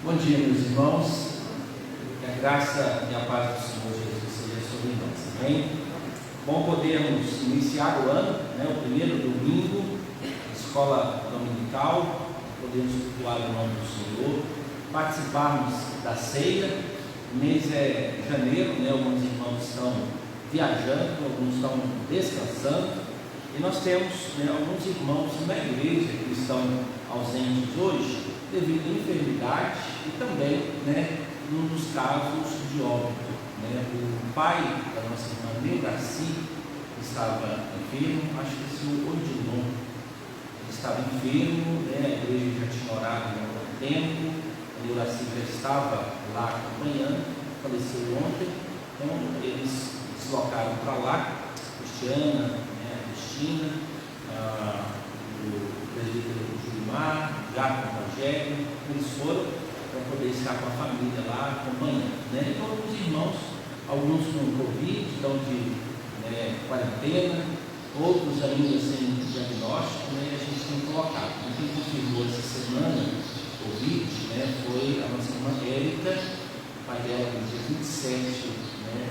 Bom dia, meus irmãos. Que a graça e a paz do Senhor Jesus seja sobre nós. Amém? Bom podermos iniciar o ano, o primeiro domingo, escola dominical, podermos cultuar o nome do Senhor, participarmos da ceia. O mês é janeiro, alguns irmãos estão viajando, alguns estão descansando, e nós temos alguns irmãos na igreja que estão ausentes hoje, devido à enfermidade e também, num dos casos de óbito. O pai da nossa irmã Neuraci estava enfermo, acho que esse Odilon, ele estava enfermo, a igreja já tinha orado há algum tempo, a Neuraci já estava lá acompanhando, faleceu ontem, então eles deslocaram para lá, Cristiana, a Cristina, o presbítero Gilmar, Jacob Rogério, eles foram para poder estar com a família lá acompanhando. E todos os irmãos, alguns com Covid, estão de quarentena, outros ainda sem diagnóstico, e a gente tem colocado. Quem confirmou essa semana Covid foi a nossa irmã Érica, o pai dela no dia 27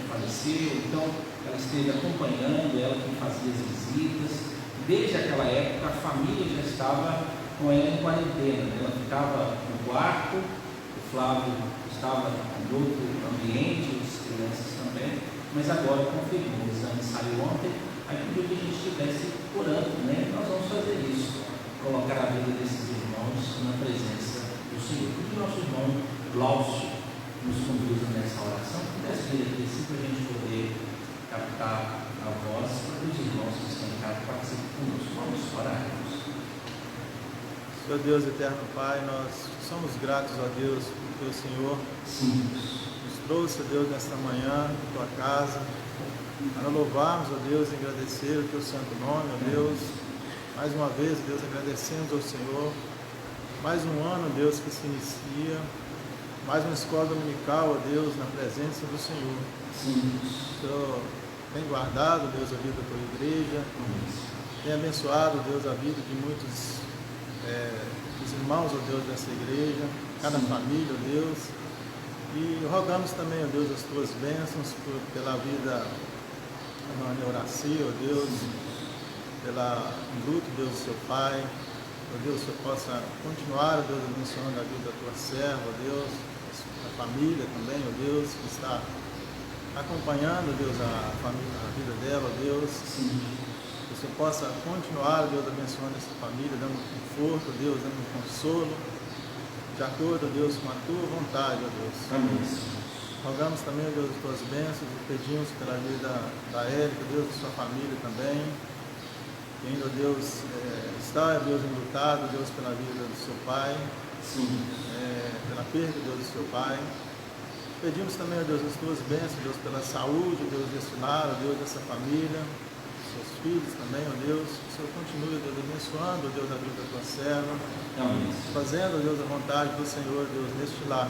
faleceu, então ela esteve acompanhando, ela que fazia as visitas. Desde aquela época a família já estava com ela em quarentena, né? Ela ficava no quarto, o Flávio estava em outro ambiente, as crianças também, mas agora confirmou, o exame saiu ontem, aí pediu que a gente estivesse orando, né? Nós vamos fazer isso, colocar a vida desses irmãos na presença do Senhor. Que o nosso irmão Glaucio nos conduza nessa oração, pudesse vir aqui assim para a gente poder captar a voz para que os irmãos que estão em casa participem conosco. Vamos orar. Senhor Deus eterno Pai, nós somos gratos a Deus porque o Senhor nos trouxe, a Deus, nesta manhã, em tua casa, para louvarmos, a Deus, e agradecer o teu santo nome, ó Deus. Mais uma vez, Deus, agradecemos ao Senhor, mais um ano, Deus, que se inicia, mais uma escola dominical, ó Deus, na presença do Senhor. O Senhor tem guardado, Deus, a vida da tua igreja, tem abençoado, Deus, a vida de muitos dos irmãos, ó Deus, dessa igreja, cada família, ó Deus, e rogamos também, ó Deus, as tuas bênçãos pela vida da Neuracia, ó Deus, pela luta, Deus, do seu pai, ó Deus, que eu possa continuar, ó Deus, abençoando a vida da tua serva, ó Deus, a família também, ó Deus, que está acompanhando, ó Deus, a vida dela, ó Deus. Que você possa continuar, Deus, abençoando essa família, dando conforto, Deus, dando consolo, de acordo, Deus, com a tua vontade, ó Deus. Amém. Rogamos também, Deus, as tuas bênçãos e pedimos pela vida da Érica, Deus, da sua família também, que ainda, Deus, está, Deus, enlutado, Deus, pela vida do seu pai, pela perda, Deus, do seu pai. Pedimos também, ó Deus, as tuas bênçãos, Deus, pela saúde, Deus, desse lar, ó Deus, dessa família, seus filhos também, ó Deus, que o Senhor continue, Deus, abençoando, ó Deus, a vida da tua serva, fazendo, ó Deus, a vontade do Senhor, Deus, neste lar.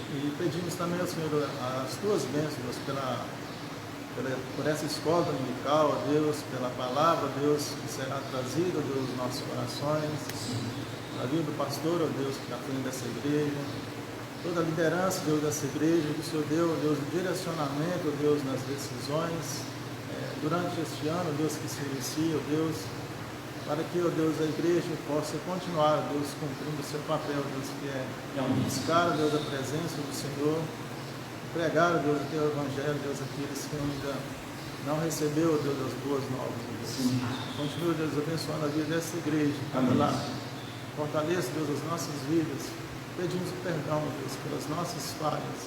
E pedimos também ao Senhor as tuas bênçãos, Deus, por essa escola dominical, ó Deus, pela palavra, Deus, que será trazida, ó Deus, nos nossos corações, a vida do pastor, ó Deus, que está à frente dessa igreja, toda a liderança, Deus, dessa igreja, que o Senhor deu, ó Deus, o direcionamento, ó Deus, nas decisões, durante este ano, Deus, que se inicia, Deus, para que, ó Deus, a igreja possa continuar, Deus, cumprindo o seu papel, Deus, que é buscar, Deus, a presença do Senhor, pregar, Deus, o teu evangelho, Deus, aqueles que ainda não recebeu, Deus, as boas novas, Deus. Continua, Deus, abençoando a vida dessa igreja. Lá. Fortaleça, Deus, as nossas vidas. Pedimos perdão, Deus, pelas nossas falhas.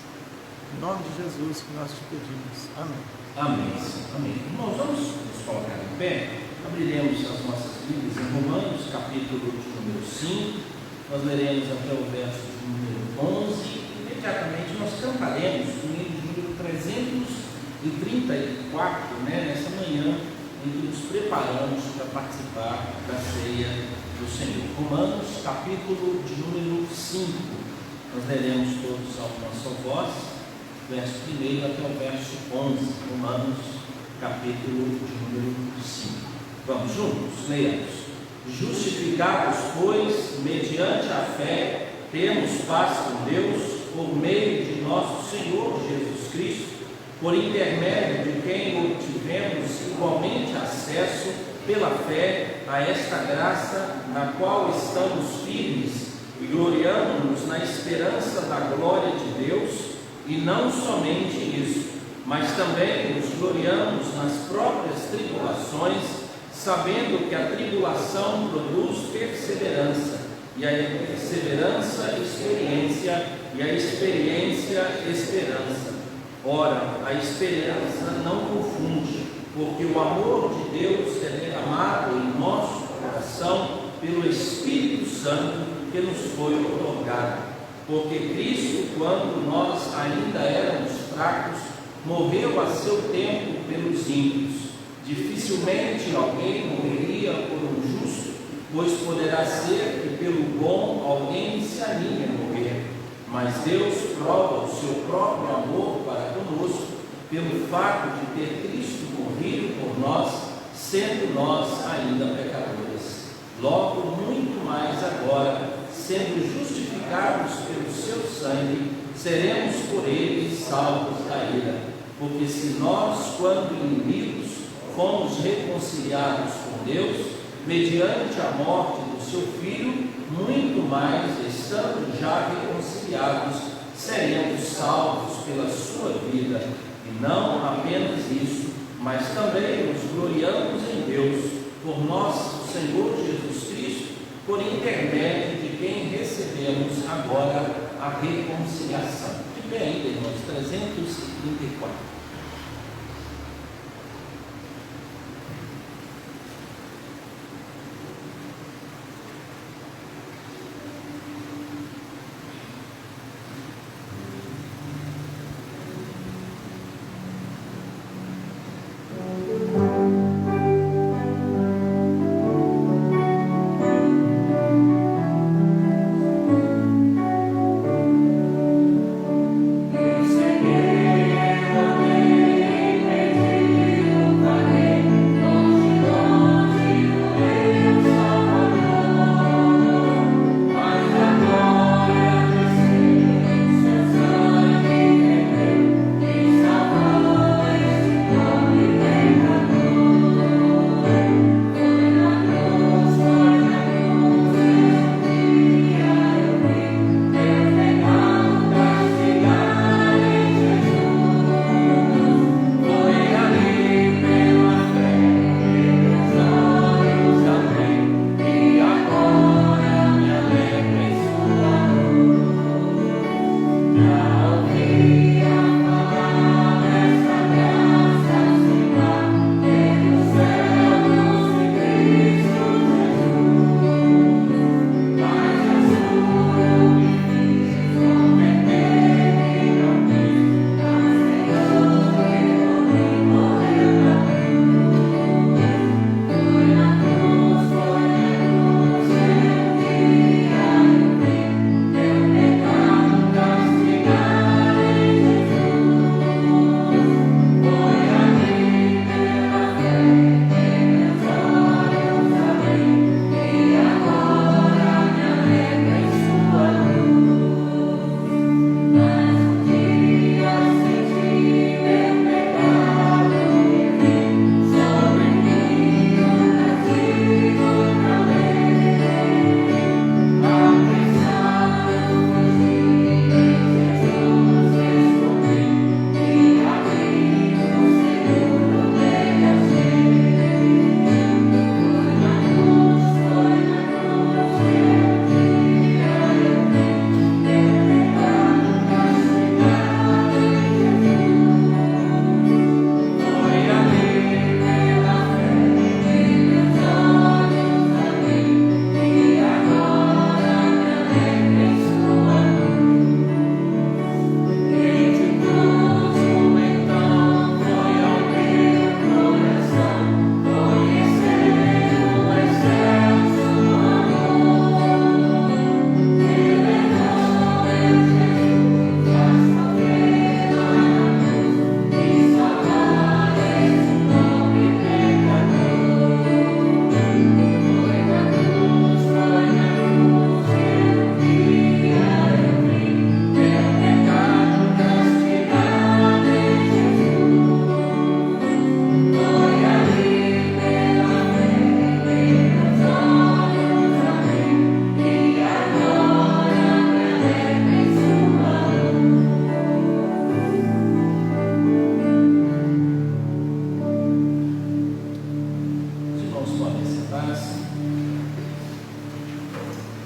Em nome de Jesus que nós te pedimos. Amém. Amém. Amém. Irmãos, vamos nos colocar em pé. Abriremos as nossas Bíblias em Romanos, capítulo de número 5. Nós leremos até o verso de número 11. Imediatamente nós cantaremos o hino de número 334, nessa manhã, em que nos preparamos para participar da ceia do Senhor. Romanos, capítulo de número 5. Nós leremos todos a uma só voz, verso 1 até o verso 11. Romanos, capítulo de número 5. Vamos juntos? Leiamos. Justificados, pois, mediante a fé, temos paz com Deus, por meio de nosso Senhor Jesus Cristo, por intermédio de quem obtivemos igualmente acesso pela fé a esta graça na qual estamos firmes e gloriamo-nos na esperança da glória de Deus. E não somente isso, mas também nos gloriamos nas próprias tribulações, sabendo que a tribulação produz perseverança, e a perseverança, experiência, e a experiência, esperança. Ora, a esperança não confunde, porque o amor de Deus é derramado em nosso coração pelo Espírito Santo que nos foi otorgado. Porque Cristo, quando nós ainda éramos fracos, morreu a seu tempo pelos ímpios. Dificilmente alguém morreria por um justo, pois poderá ser que pelo bom alguém se anime a morrer. Mas Deus prova o seu próprio amor para conosco, pelo fato de ter Cristo morrido por nós, sendo nós ainda pecadores. Logo, muito mais agora, sendo justificados pelo seu sangue, seremos por ele salvos da ira. Porque se nós, quando inimigos, fomos reconciliados com Deus, mediante a morte do seu Filho, muito mais, estando já reconciliados, seremos salvos pela sua vida. E não apenas isso, mas também nos gloriamos em Deus, por nosso Senhor Jesus Cristo, por intermédio de quem recebemos agora a reconciliação. De pé ainda, irmãos, 334.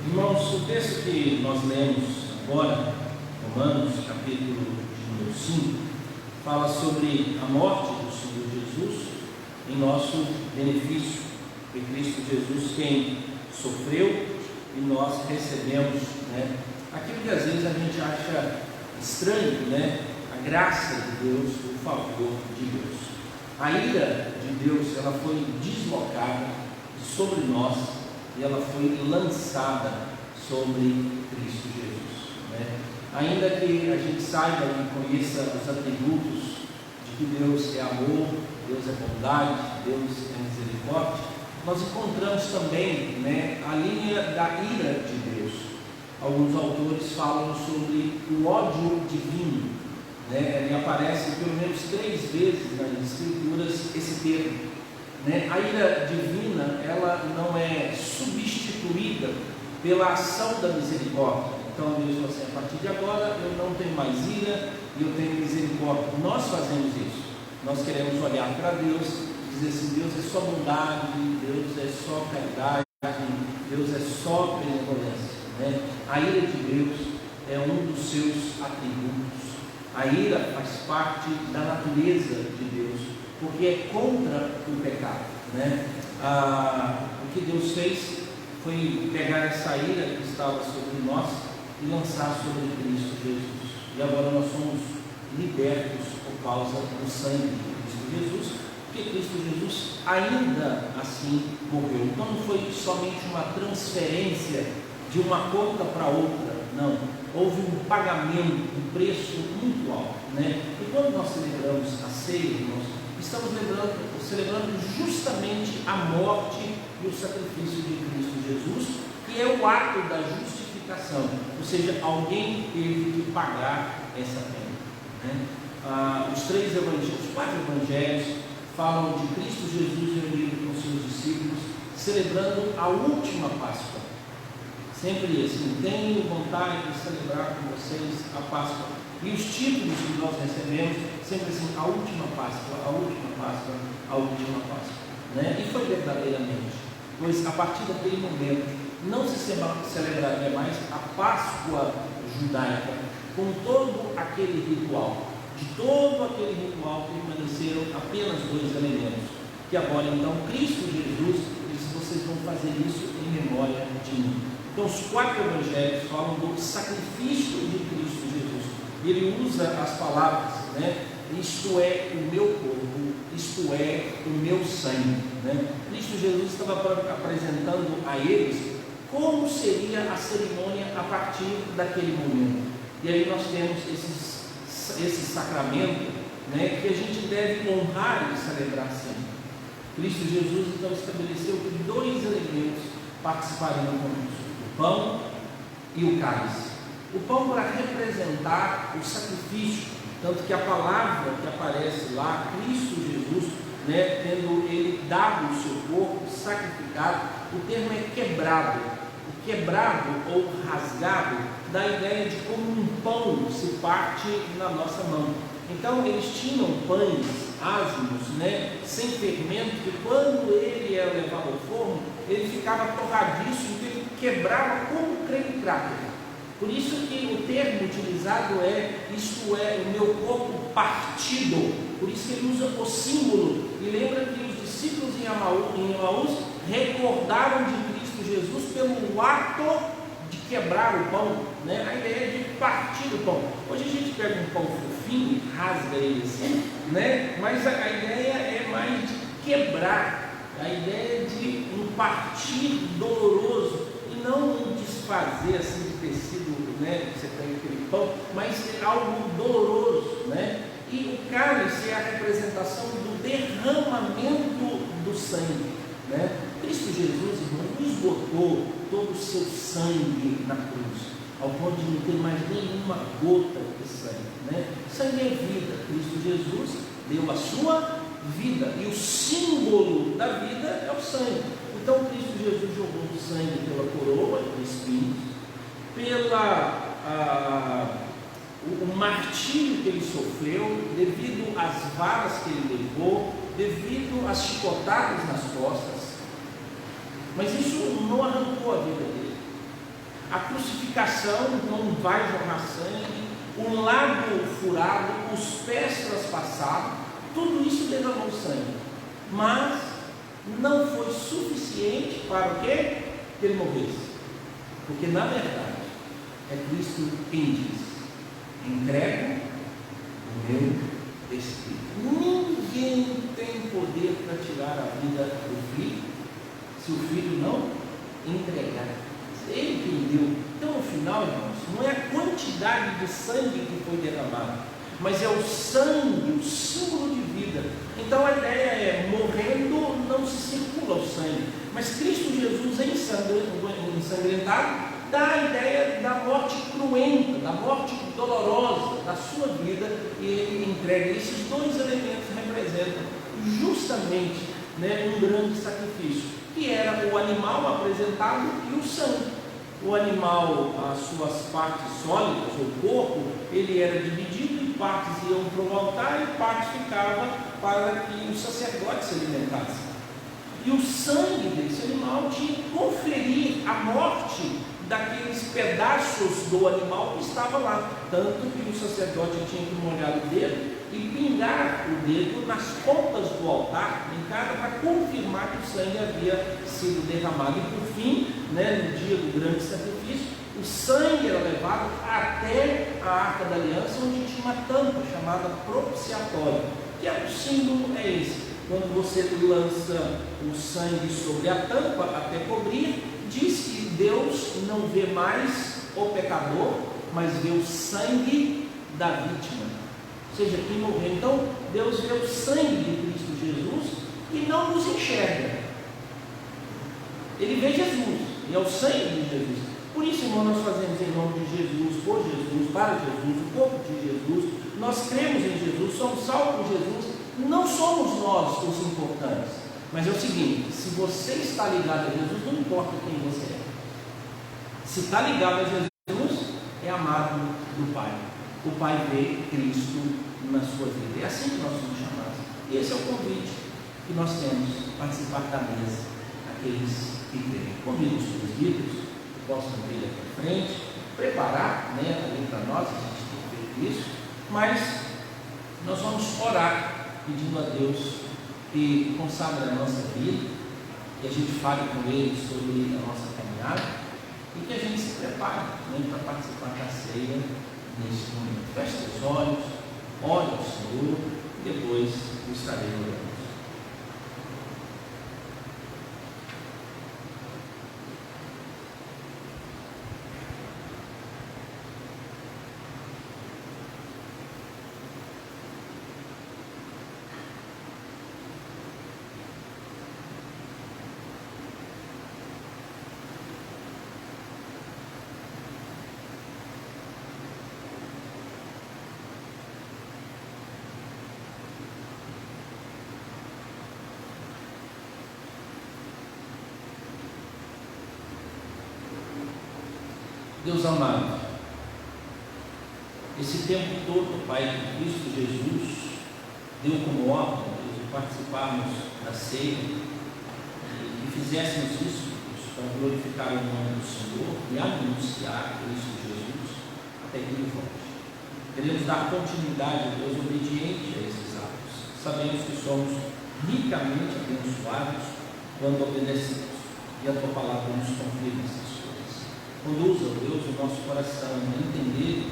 Irmãos, o texto que nós lemos agora, Romanos, capítulo número 5, fala sobre a morte do Senhor Jesus em nosso benefício. Foi Cristo Jesus quem sofreu e nós recebemos, aquilo que às vezes a gente acha estranho, a graça de Deus, o favor de Deus. A ira de Deus, ela foi deslocada sobre nós e ela foi lançada sobre Cristo Jesus. Ainda que a gente saiba e conheça os atributos de que Deus é amor, Deus é bondade, Deus é misericórdia, nós encontramos também a linha da ira de Deus. Alguns autores falam sobre o ódio divino. Ele aparece pelo menos 3 vezes nas Escrituras esse termo. né? A ira divina, ela não é substituída pela ação da misericórdia. Então Deus falou assim: a partir de agora eu não tenho mais ira e eu tenho misericórdia. Nós fazemos isso. Nós queremos olhar para Deus e dizer assim: Deus é só bondade, Deus é só caridade, Deus é só benevolência, né? A ira de Deus é um dos seus atributos. A ira faz parte da natureza de Deus, porque é contra o pecado, né? O que Deus fez foi pegar essa ira que estava sobre nós e lançar sobre Cristo Jesus. E agora nós somos libertos por causa do sangue de Cristo Jesus, porque Cristo Jesus ainda assim morreu. Então não foi somente uma transferência de uma conta para outra, não. Houve um pagamento, um preço muito alto, né? E quando nós celebramos a ceia, nós estamos celebrando justamente a morte e o sacrifício de Cristo Jesus, que é o ato da justificação, ou seja, alguém teve que pagar essa pena, né? Os 4 evangelhos falam de Cristo Jesus reunido com seus discípulos, celebrando a última Páscoa. Sempre assim: tenho vontade de celebrar com vocês a Páscoa. E os títulos que nós recebemos, sempre assim: a última Páscoa, a última Páscoa, a última Páscoa, né? E foi verdadeiramente, pois a partir daquele momento não se celebraria mais a Páscoa judaica com todo aquele ritual. De todo aquele ritual permaneceram apenas 2 elementos, que agora então Cristo Jesus disse: vocês vão fazer isso em memória de mim. Então os 4 evangelhos falam do sacrifício de Cristo Jesus. Ele usa as palavras, né? Isto é o meu corpo, isto é o meu sangue, né? Cristo Jesus estava apresentando a eles como seria a cerimônia a partir daquele momento. E aí nós temos esse sacramento, né, que a gente deve honrar e celebrar sempre. Cristo Jesus então estabeleceu que 2 elementos participariam conosco: o pão e o cálice. O pão para representar o sacrifício, tanto que a palavra que aparece lá, Cristo Jesus, né, tendo ele dado o seu corpo sacrificado, o termo é quebrado. O quebrado ou rasgado dá a ideia de como um pão se parte na nossa mão. Então eles tinham pães ázimos, né, sem fermento, que quando ele era levado ao forno, ele ficava torradiço, então ele quebrava como creme cracker. Por isso que o termo utilizado é: isto é o meu corpo partido. Por isso que ele usa o símbolo, e lembra que os discípulos em Emaús recordaram de Cristo Jesus pelo ato de quebrar o pão, né? A ideia de partir o pão. Hoje a gente pega um pão fofinho e rasga ele assim, né? Mas a ideia é mais de quebrar, a ideia de um partir doloroso e não um desfazer assim de tecido, né? Você tem aquele pão, mas é algo doloroso, né? E o cálice é a representação do derramamento do sangue, né? Cristo Jesus, irmão, não esgotou todo o seu sangue na cruz, ao ponto de não ter mais nenhuma gota de sangue, né? Sangue é vida. Cristo Jesus deu a sua vida, e o símbolo da vida é o sangue. Então Cristo Jesus jogou o sangue pela coroa de espinhos, o martírio que ele sofreu, devido às varas que ele levou, devido às chicotadas nas costas. Mas isso não arrancou a vida dele. A crucificação não vai jorrar sangue, o lábio furado, os pés traspassados, tudo isso derramou sangue. Mas não foi suficiente para o quê? Que ele morresse. Porque na verdade é Cristo quem diz: entrego o meu espírito. Ninguém tem poder para tirar a vida do filho, se o filho não entregar. Ele quem deu. Então no final, irmãos, não é a quantidade de sangue que foi derramado, mas é o sangue, o símbolo de vida. Então a ideia é: morrendo não se circula o sangue, mas Cristo Jesus ensanguentado dá a ideia da morte cruenta, da morte dolorosa da sua vida, e ele entrega. Esses 2 elementos representam justamente né, um grande sacrifício, que era o animal apresentado e o sangue. O animal, as suas partes sólidas, o corpo, ele era dividido em partes iam para o altar e partes ficavam para que o sacerdote se alimentasse. E o sangue desse animal tinha que conferir a morte daqueles pedaços do animal que estava lá. Tanto que o sacerdote tinha que molhar o dedo e pingar o dedo nas pontas do altar, em cada, para confirmar que o sangue havia sido derramado. E por fim, né, no dia do grande sacrifício, o sangue era levado até a Arca da Aliança, onde tinha uma tampa chamada propiciatório, que é o símbolo é esse. Quando você lança o sangue sobre a tampa até cobrir, diz que Deus não vê mais o pecador, mas vê o sangue da vítima, ou seja, quem morreu. Então Deus vê o sangue de Cristo Jesus e não nos enxerga. Ele vê Jesus, e é o sangue de Jesus. Por isso, irmão, nós fazemos em nome de Jesus, por Jesus, para Jesus, o corpo de Jesus. Nós cremos em Jesus, somos salvos por Jesus. Não somos nós os importantes, mas é o seguinte: se você está ligado a Jesus, não importa quem você é. Se está ligado a Jesus, é amado do Pai. O Pai vê Cristo na sua vida. É assim que nós somos chamados. E esse é o convite que nós temos, participar da mesa, aqueles que creem. Convido os presbíteros que possam vir aqui à frente, preparar, né, ali para nós, a gente tem feito isso, mas nós vamos orar, pedindo a Deus que consagre a nossa vida, que a gente fale com Ele sobre a nossa caminhada e que a gente se prepare, né, para participar da ceia neste momento. Feche seus olhos, ore ao Senhor e depois o estarei orando. Deus amado, esse tempo todo, Pai, que Cristo Jesus deu como ordem de participarmos da ceia e fizéssemos isso para glorificar o nome do Senhor e anunciar Cristo Jesus até que Ele volte. Queremos dar continuidade a Deus obediente a esses atos. Sabemos que somos ricamente abençoados quando obedecemos, e a Tua palavra nos confirma essas coisas. Conduza, Deus, o nosso coração a entender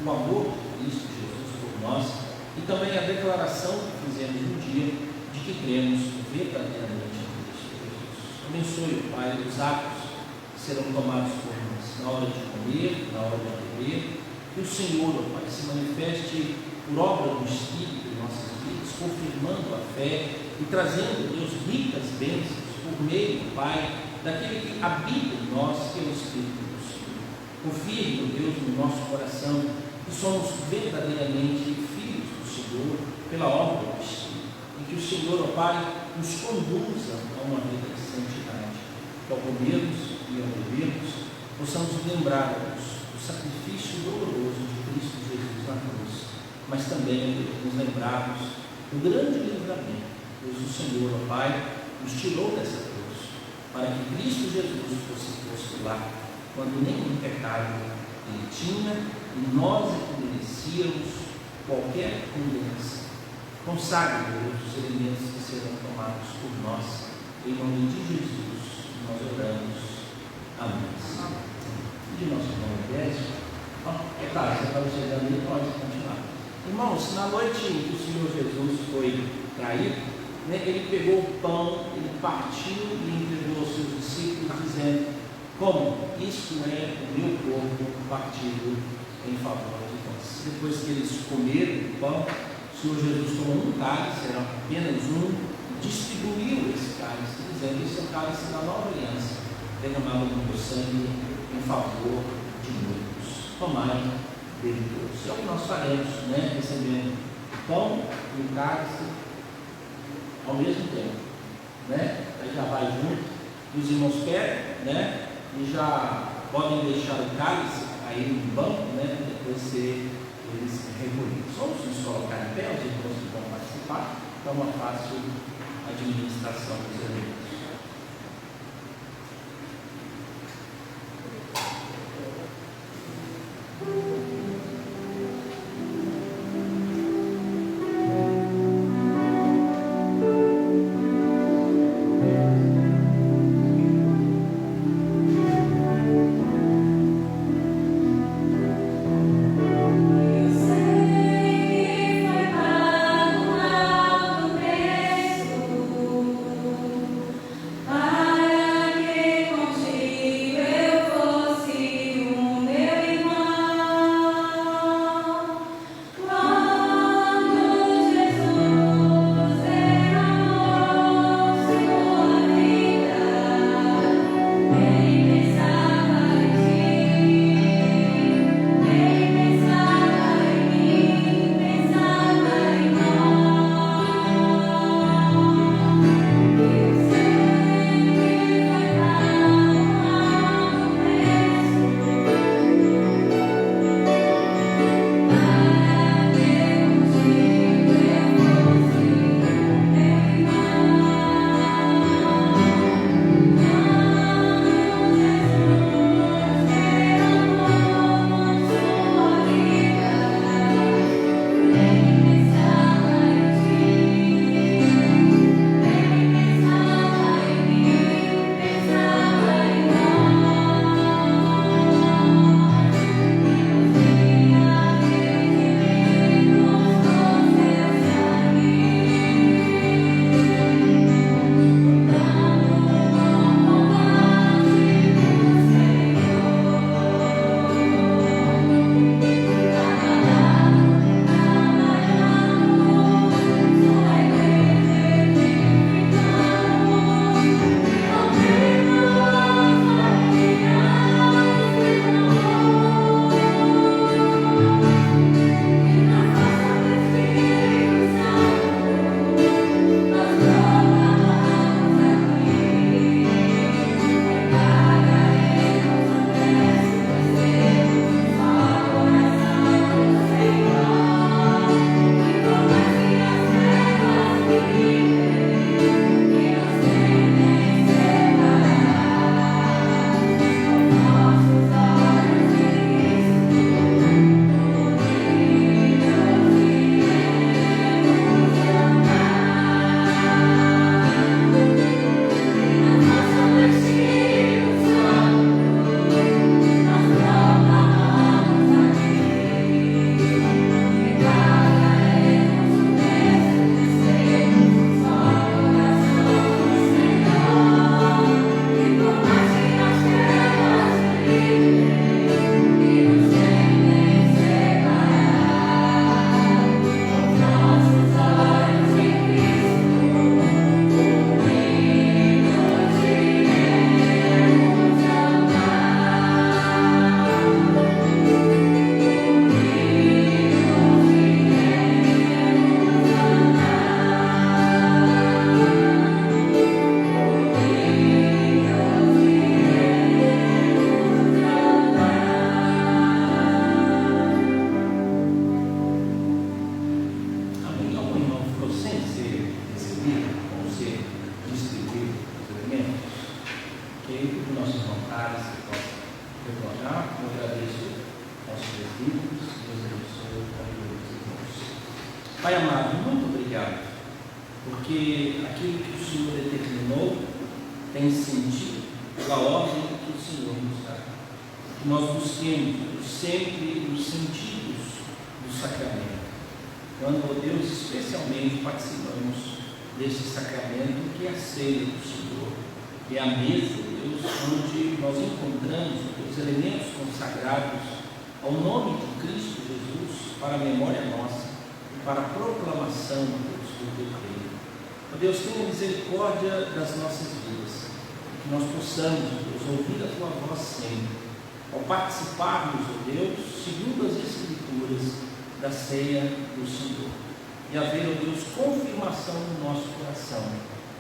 o amor de Cristo Jesus por nós e também a declaração que fizemos no dia de que cremos verdadeiramente em Cristo Jesus. Abençoe, Pai, os atos que serão tomados por nós na hora de comer, na hora de beber. Que o Senhor, Pai, se manifeste por obra do Espírito em nossas vidas, confirmando a fé e trazendo, Deus, ricas bênçãos por meio, Pai, daquele que habita em nós, que é o Espírito do Senhor. Confirme, Deus, no nosso coração que somos verdadeiramente filhos do Senhor pela obra do Espírito, e que o Senhor, ó Pai, nos conduza a uma vida de santidade, que ao comermos e ao bebermos possamos lembrar-nos do sacrifício doloroso de Cristo Jesus na cruz, mas também nos lembrarmos do grande livramento, pois o Senhor, ó Pai, nos tirou dessa cruz, para que Cristo Jesus fosse posto lá, quando nenhum pecado Ele tinha e nós é que merecíamos qualquer condenação. Consagre, Deus, os elementos que serão tomados por nós, em nome de Jesus, nós oramos. Amém. De nosso nome, Décio. É claro, você estava chegando e pode continuar. Irmãos, na noite em que o Senhor Jesus foi traído, né, ele pegou o pão, ele partiu e entregou aos seus discípulos, dizendo: como? Isto é o meu corpo partido em favor de vós. Depois que eles comeram o pão, o Senhor Jesus tomou um cálice, era apenas um, distribuiu esse cálice, dizendo: esse é o cálice da nova aliança, derramado no meu sangue em favor de muitos. Tomai dele todos. É o que nós faremos, né, recebendo o pão e o cálice ao mesmo tempo, né? Aí já vai junto, e os irmãos pegam, né? E já podem deixar o cálice aí no banco, né? Depois ser eles recolhidos. Só os colocar em pé, os irmãos que vão participar, para uma fácil administração dos elementos. Pai amado, muito obrigado, porque aquilo que o Senhor determinou tem sentido pela ordem que o Senhor nos dá. Que nós busquemos sempre os sentidos do sacramento, quando, ó Deus, especialmente participamos desse sacramento que é a ceia do Senhor, que é a mesa, Deus, onde nós encontramos os elementos consagrados ao nome de Cristo Jesus para a memória nossa, para a proclamação, Deus, do teu reino. Ó Deus, tenha misericórdia das nossas vidas, que nós possamos, Deus, ouvir a tua voz sempre, ao participarmos, ó Deus, segundo as Escrituras, da ceia do Senhor, e haver, ó Deus, confirmação no nosso coração,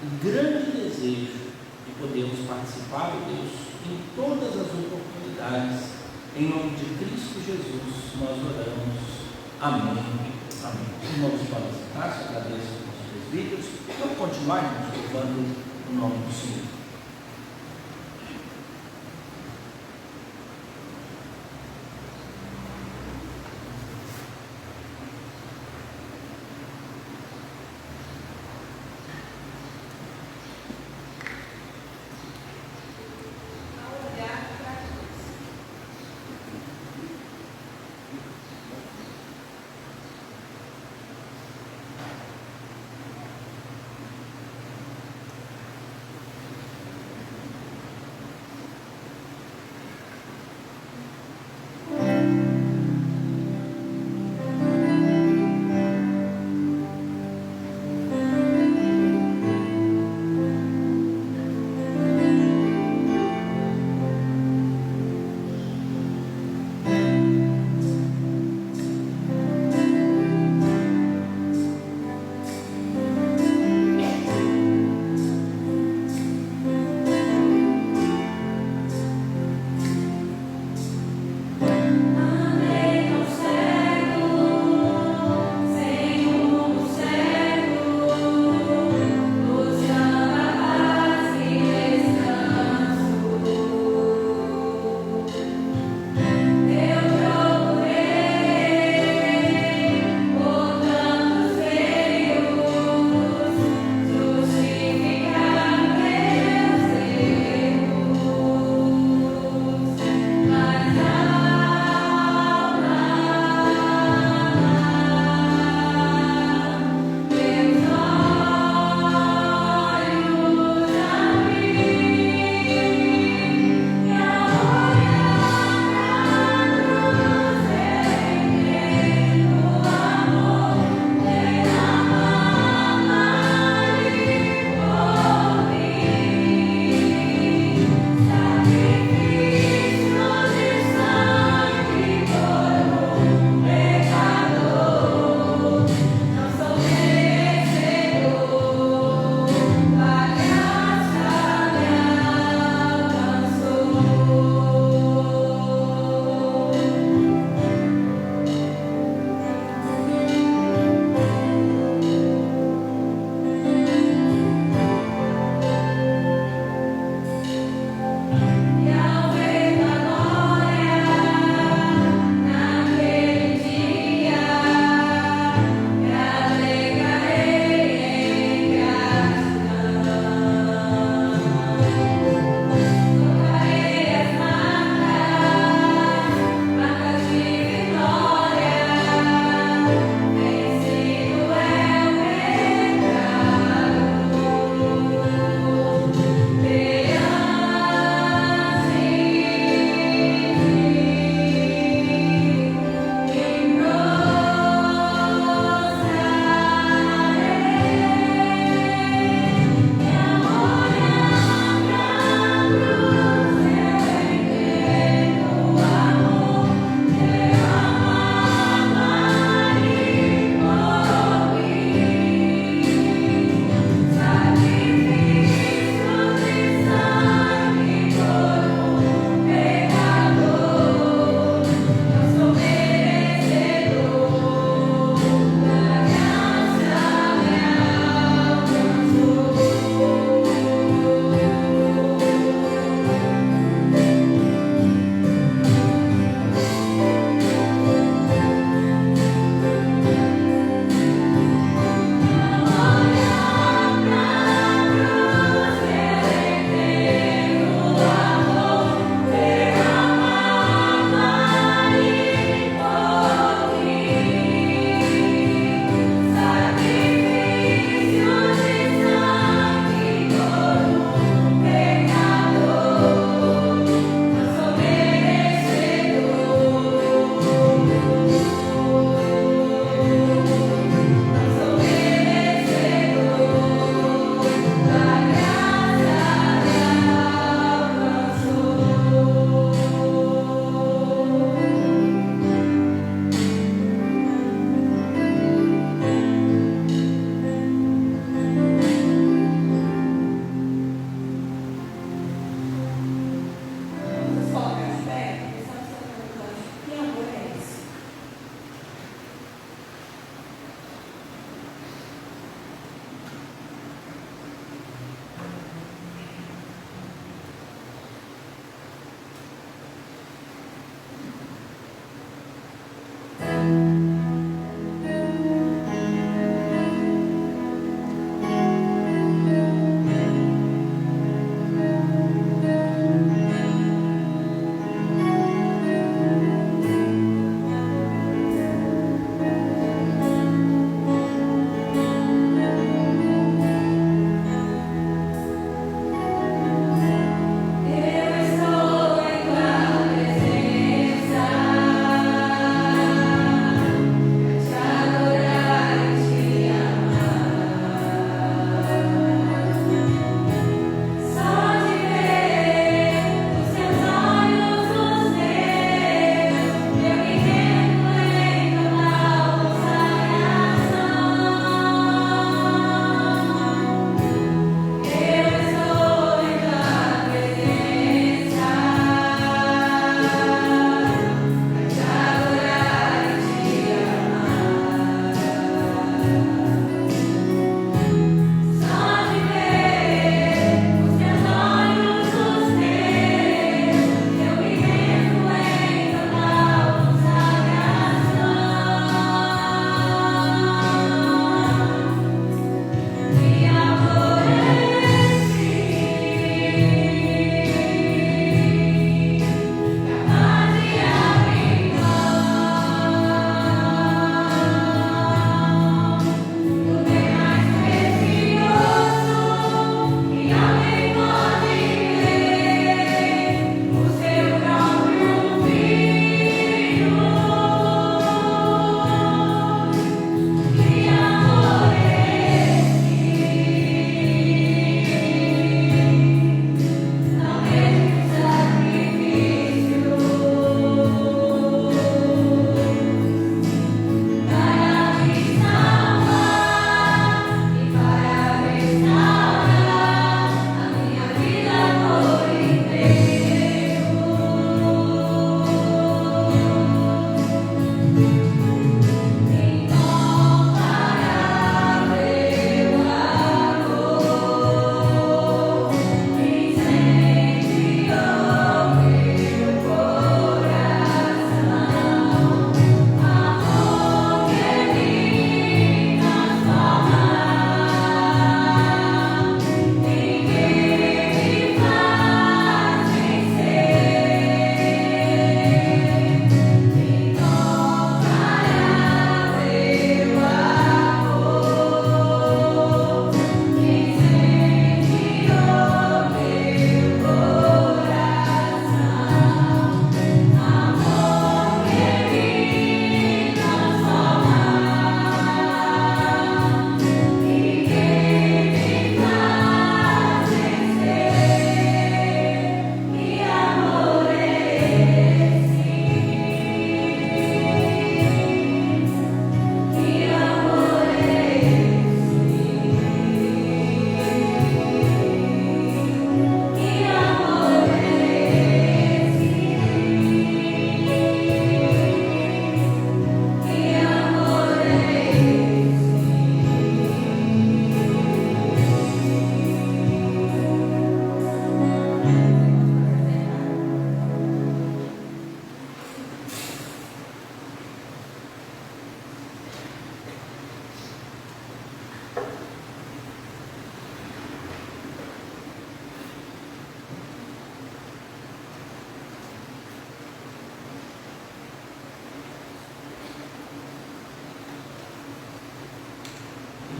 e grande desejo de podermos participar, ó Deus, em todas as oportunidades. Em nome de Cristo Jesus, nós oramos. Amém. Amém. Irmãos, podem sentar-se, agradeço aos presbíteros. Vamos continuar, irmãos, louvando o nome do Senhor.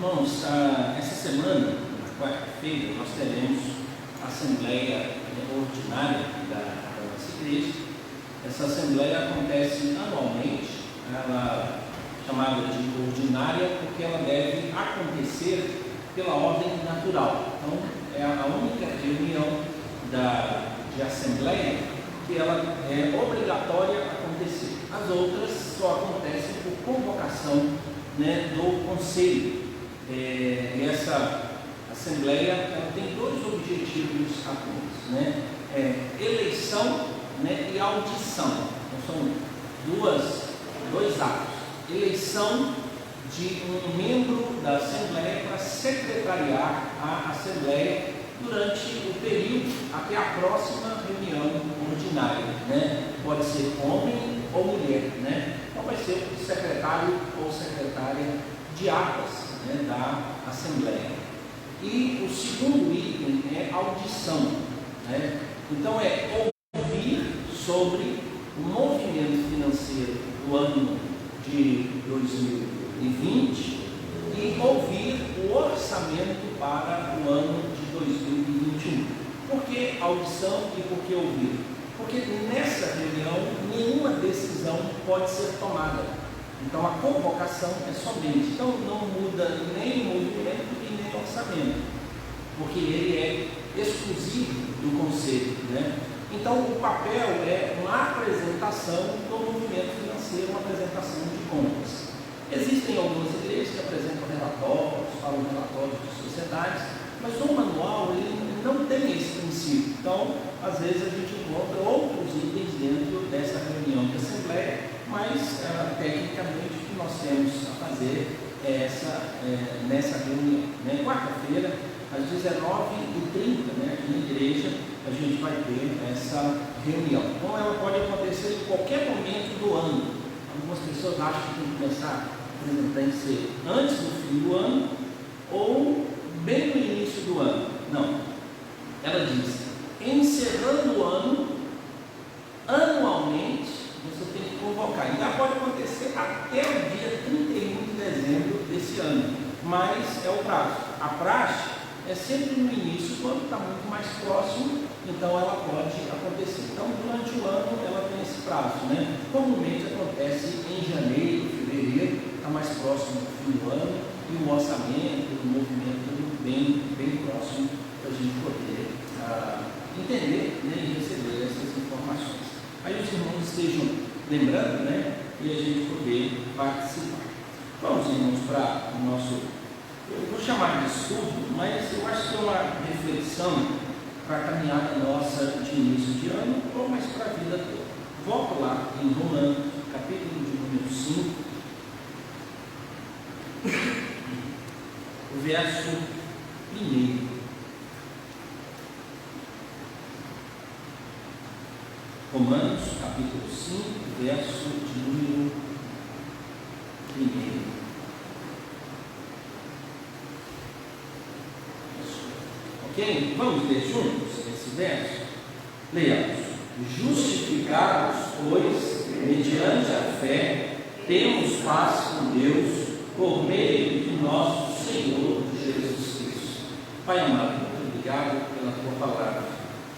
Irmãos, essa semana, na quarta-feira, nós teremos a Assembleia Ordinária da nossa igreja. Essa Assembleia acontece anualmente, ela é chamada de ordinária porque ela deve acontecer pela ordem natural. Então, é a única reunião de Assembleia que ela é obrigatória a acontecer. As outras só acontecem por convocação, do Conselho. E essa Assembleia ela tem dois objetivos apenas, eleição, e audição. Então, são dois atos. Eleição de um membro da Assembleia para secretariar a Assembleia durante o período até a próxima reunião ordinária, Pode ser homem ou mulher, Então vai ser o secretário ou secretária de atas, da Assembleia. E o segundo item é audição, Então é ouvir sobre o movimento financeiro do ano de 2020 e ouvir o orçamento para o ano de 2021. Por que audição e por que ouvir? Porque nessa reunião nenhuma decisão pode ser tomada. Então a convocação é somente. Então não muda nem o movimento e nem o orçamento, porque ele é exclusivo do Conselho, Então o papel é uma apresentação do movimento financeiro, uma apresentação de contas. Existem algumas igrejas que apresentam relatórios, falam relatórios de sociedades, mas o manual ele não tem esse princípio. Então, às vezes a gente encontra outros itens dentro dessa reunião de assembleia, mas tecnicamente o que nós temos a fazer é nessa reunião. Quarta-feira, às 19h30, aqui na igreja, a gente vai ter essa reunião. Então, ela pode acontecer em qualquer momento do ano. Algumas pessoas acham que tem que começar, por exemplo, tem que ser antes do fim do ano ou bem no início do ano. Não. Ela diz, encerrando o ano, anualmente, você tem que convocar. Ainda pode acontecer até o dia 31 de dezembro desse ano, mas é o prazo. A praxe é sempre no início, quando está muito mais próximo, então ela pode acontecer. Então, durante o ano, ela tem esse prazo, Comumente acontece em janeiro, fevereiro, está mais próximo do fim do ano, e o orçamento, o movimento bem próximo para a gente poder entender, e receber essas informações. Aí os irmãos estejam lembrando, e a gente poder participar. Vamos, irmãos, para o nosso, eu vou chamar de estudo, mas eu acho que é uma reflexão para a caminhada nossa de início de ano, ou mais para a vida toda. Volto lá em Romanos, capítulo de número 5, o verso 1. Romanos, capítulo 5, verso de número 1. Ok? Vamos ler juntos esse verso? Leamos. Justificados, pois, mediante a fé, temos paz com Deus, por meio de nosso Senhor Jesus Cristo. Pai amado, muito obrigado pela tua palavra.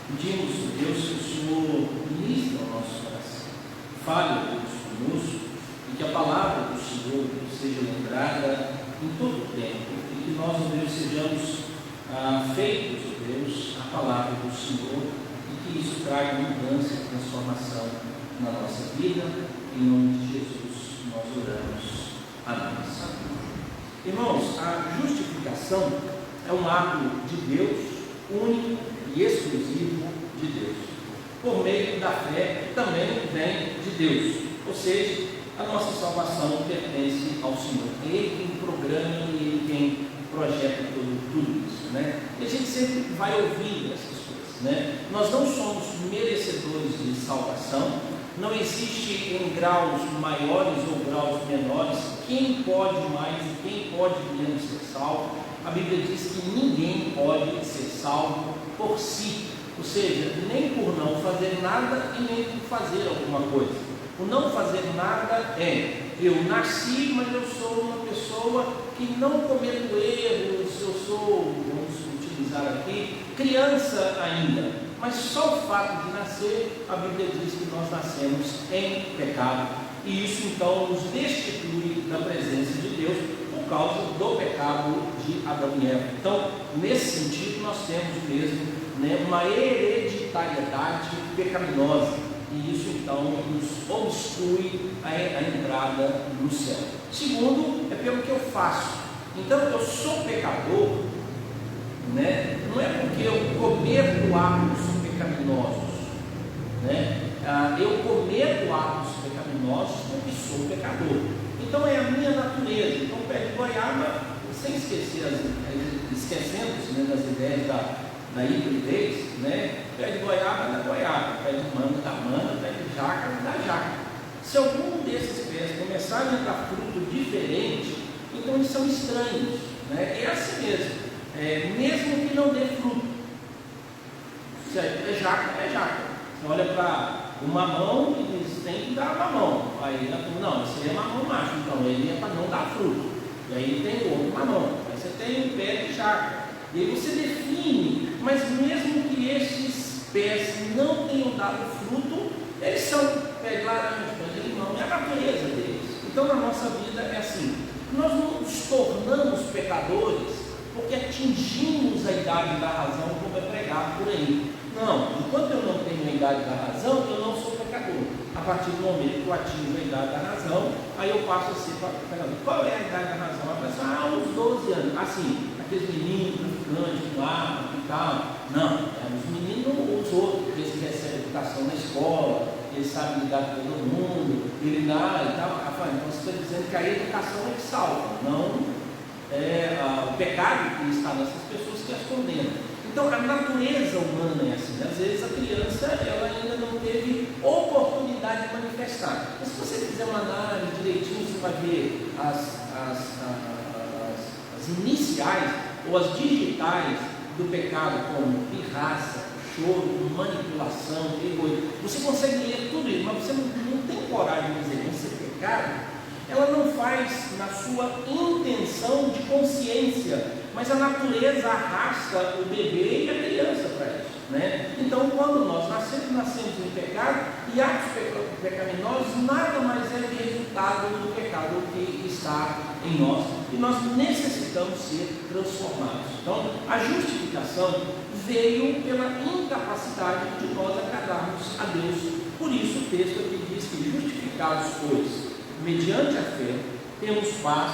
Pedimos, Deus, que o Senhor ministre ao nosso coração. Fale, Deus, conosco, e que a palavra do Senhor seja lembrada em todo o tempo, e que nós, Deus, sejamos feitos, Deus, a palavra do Senhor, e que isso traga mudança e transformação na nossa vida. Em nome de Jesus, nós oramos. Amém. Irmãos, a justificação é um ato de Deus, único e exclusivo de Deus, por meio da fé que também vem de Deus, ou seja, a nossa salvação pertence ao Senhor. Ele quem programa e Ele quem projeta tudo isso, E a gente sempre vai ouvir essas coisas, Nós não somos merecedores de salvação, não existe em graus maiores ou graus menores quem pode mais e quem pode menos ser salvo. A Bíblia diz que ninguém pode ser salvo por si, ou seja, nem por não fazer nada e nem por fazer alguma coisa. O não fazer nada é: eu nasci, mas eu sou uma pessoa que não cometo erros, eu sou, vamos utilizar aqui, criança ainda. Mas só o fato de nascer, a Bíblia diz que nós nascemos em pecado. E isso então nos destitui da presença de Deus por causa do pecado de Adão e Eva. Então, nesse sentido, nós temos mesmo, né, uma hereditariedade pecaminosa. E isso então nos obstrui a entrada no céu. Segundo, é pelo que eu faço. Então, eu sou pecador, né? Não é porque eu cometo atos pecaminosos, né? Eu cometo atos pecaminosos porque sou pecador. Então é a minha natureza. Então, pé de goiaba, sem esquecer, esquecendo-se, né, das ideias da hibridez, né? Pé de goiaba da goiaba, pé de manga da manga, pé de jaca da jaca. Se algum desses pés começarem a dar fruto diferente, então eles são estranhos, né? É assim mesmo. Mesmo que não dê fruto, certo? É jaca, é jaca. Você olha para o mamão e diz: tem que dar mamão. Aí ela fala: não, esse aí é mamão macho, então ele é para não dar fruto. E aí tem outro mamão. Aí você tem um pé de jaca. E aí você define, mas mesmo que esses pés não tenham dado fruto, eles são pé de laranja, pé de limão, é a natureza deles. Então na nossa vida é assim: nós não nos tornamos pecadores porque atingimos a idade da razão, como é pregado por aí. Não, enquanto eu não tenho a idade da razão, eu não sou pecador. A partir do momento que eu atingo a idade da razão, aí eu passo a ser pecador. Qual é a idade da razão? A pessoa, uns 12 anos. Assim, aqueles meninos traficantes com arma e tal. Não, os meninos, os outros, aqueles que recebem educação na escola, eles sabem lidar com todo mundo, ele dá e tal. Então você está dizendo que a educação é que salva, não o pecado que está nessas pessoas que as condenam. Então a natureza humana é assim. Às vezes a criança ela ainda não teve oportunidade de manifestar. Mas se você fizer uma análise direitinho, você vai ver as iniciais ou as digitais do pecado, como pirraça, choro, manipulação, egoísmo. Você consegue ler tudo isso, mas você não tem coragem de dizer que isso é pecado. Ela não faz na sua intenção de consciência, mas a natureza arrasta o bebê e a criança para isso, né? Então, quando nós nascemos em pecado, e atos pecaminosos nada mais é que resultado do pecado que está em nós, e nós necessitamos ser transformados. Então, a justificação veio pela incapacidade de nós agradarmos a Deus. Por isso o texto aqui diz que justificados, pois, mediante a fé, temos paz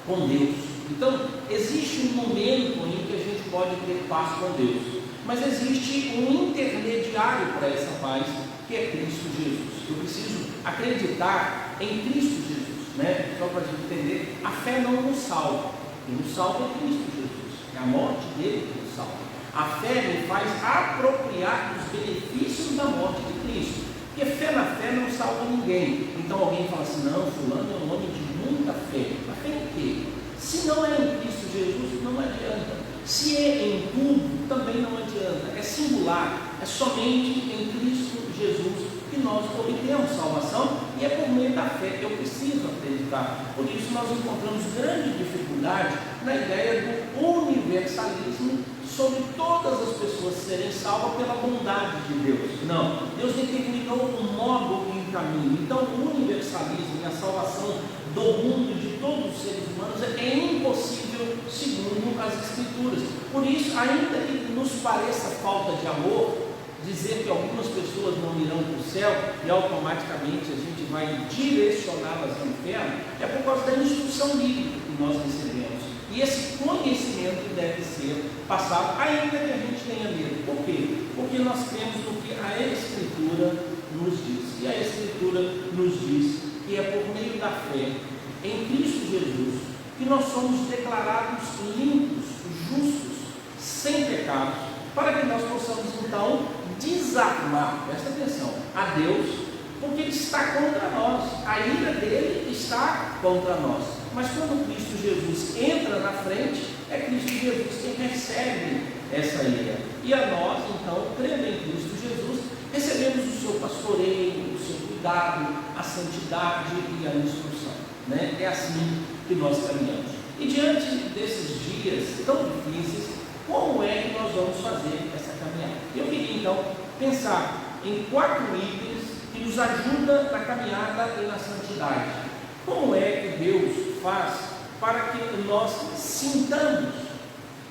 com Deus. Então, existe um momento em que a gente pode ter paz com Deus, mas existe um intermediário para essa paz, que é Cristo Jesus. Eu preciso acreditar em Cristo Jesus, né? Só para a gente entender, a fé não nos salva, quem nos salva é Cristo Jesus, é a morte dele que nos salva. A fé me faz apropriar dos benefícios da morte de Cristo. Porque fé na fé não salva ninguém. Então alguém fala assim: não, fulano é um homem de muita fé. Mas fé em quê? Se não é em Cristo Jesus, não adianta. Se é em tudo, também não adianta. É singular. É somente em Cristo Jesus que nós obtemos salvação, e é por meio da fé. Eu preciso acreditar. Por isso nós encontramos grande dificuldade na ideia do universalismo, sobre todas as pessoas serem salvas pela bondade de Deus. Não, Deus determinou um modo e um caminho. Então o universalismo e a salvação do mundo, de todos os seres humanos, é impossível segundo as Escrituras. Por isso, ainda que nos pareça falta de amor dizer que algumas pessoas não irão para o céu e automaticamente a gente vai direcioná-las ao inferno, é por causa da instrução bíblica que nós recebemos. E esse conhecimento deve ser passado, ainda que a gente tenha medo. Por quê? Porque nós temos o que a Escritura nos diz. E a Escritura nos diz que é por meio da fé em Cristo Jesus que nós somos declarados limpos, justos, sem pecados, para que nós possamos então desarmar, presta atenção, a Deus, porque Ele está contra nós, a ira dele está contra nós. Mas quando Cristo Jesus entra na frente, é Cristo Jesus quem recebe essa ira. E a nós, então, crendo em Cristo Jesus, recebemos o seu pastoreio, o seu cuidado, cuidado, a santidade e a instrução, né? É assim que nós caminhamos. E diante desses dias tão difíceis, como é que nós vamos fazer essa caminhada? Eu queria então pensar em 4 itens que nos ajudam na caminhada e na santidade. Como é que Deus faz para que nós sintamos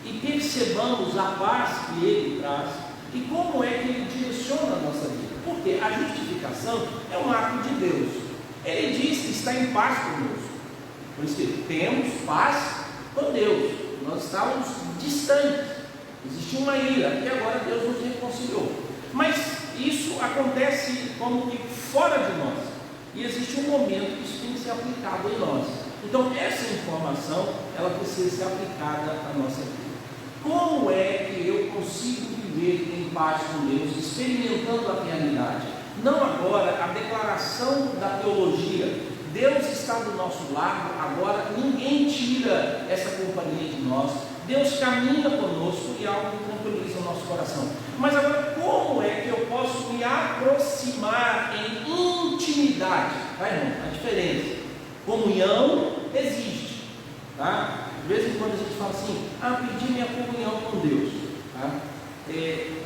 e percebamos a paz que Ele traz e como é que Ele direciona a nossa vida? Porque a justificação é um ato de Deus. Ele diz que está em paz conosco. Por isso que temos paz com Deus. Nós estávamos distantes, existia uma ira, e agora Deus nos reconciliou. Mas isso acontece como que fora de nós, e existe um momento que isso tem que ser aplicado em nós. Então essa informação, ela precisa ser aplicada à nossa vida. Como é que eu consigo viver em paz com Deus, experimentando a realidade? Não agora a declaração da teologia, Deus está do nosso lado, agora ninguém tira essa companhia de nós, Deus caminha conosco e algo que tranquiliza o nosso coração. Mas agora, como é que eu posso me aproximar em intimidade? Vai, irmão, a diferença. Comunhão existe, tá? De vez em quando a gente fala assim, pedir minha comunhão com Deus, tá?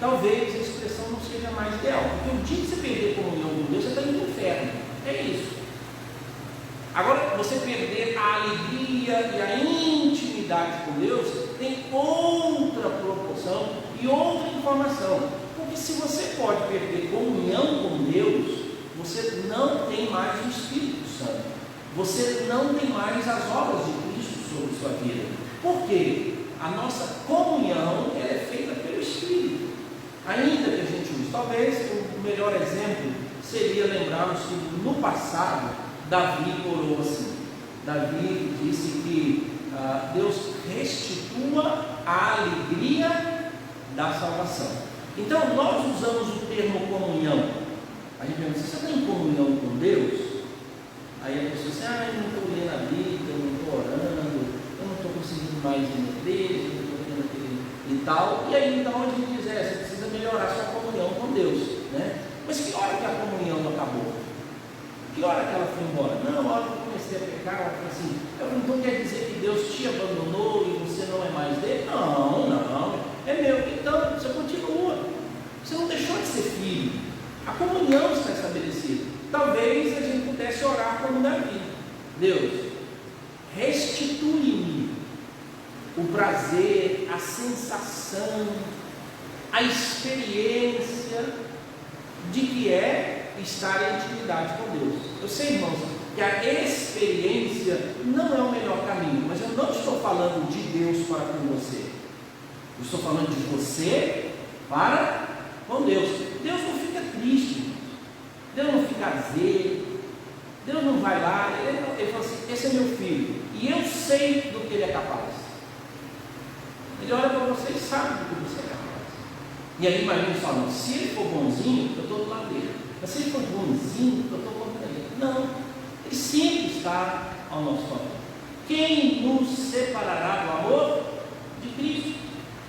Talvez a expressão não seja mais ideal, porque o dia que você perder comunhão com Deus, você está indo no inferno, é isso. Agora, você perder a alegria e a intimidade com Deus tem outra proporção e outra informação. Porque se você pode perder comunhão com Deus, você não tem mais o Espírito Santo. Você não tem mais as obras de Cristo sobre sua vida. Por quê? A nossa comunhão é feita pelo Espírito. Ainda que a gente use, talvez o melhor exemplo seria lembrarmos que no passado, Davi orou assim. Davi disse que Deus restitua a alegria da salvação. Então nós usamos o termo comunhão. A gente pergunta, você está em comunhão com Deus? Aí a pessoa diz, eu não estou lendo a Bíblia, eu não estou orando, eu não estou conseguindo mais ir na igreja, eu não estou vendo aquele e tal. E aí então a gente diz, você precisa melhorar sua comunhão com Deus, né? Mas que hora que a comunhão acabou? Que hora que ela foi embora? Não, a hora que eu comecei a pecar, ela falou assim, então quer dizer que Deus te abandonou e você não é mais dele? Não, é meu. Então, você continua. Você não deixou de ser filho. A comunhão está estabelecida. Talvez a gente pudesse orar como Davi. Deus, restitui-me o prazer, a sensação, a experiência de que é estar em intimidade com Deus. Eu sei, irmãos, que a experiência não é o melhor caminho, mas eu não estou falando de Deus para com você, eu estou falando de você para com Deus. Deus não fica triste, Deus não fica azedo, Deus não vai lá, ele fala assim, esse é meu filho, e eu sei do que ele é capaz. Ele olha para você e sabe do que você é capaz. E aí imagina só, não, se ele for bonzinho, eu estou do lado dele. Mas se ele for bonzinho, eu estou contra ele. Não, ele sempre está ao nosso favor. Quem nos separará do amor de Cristo?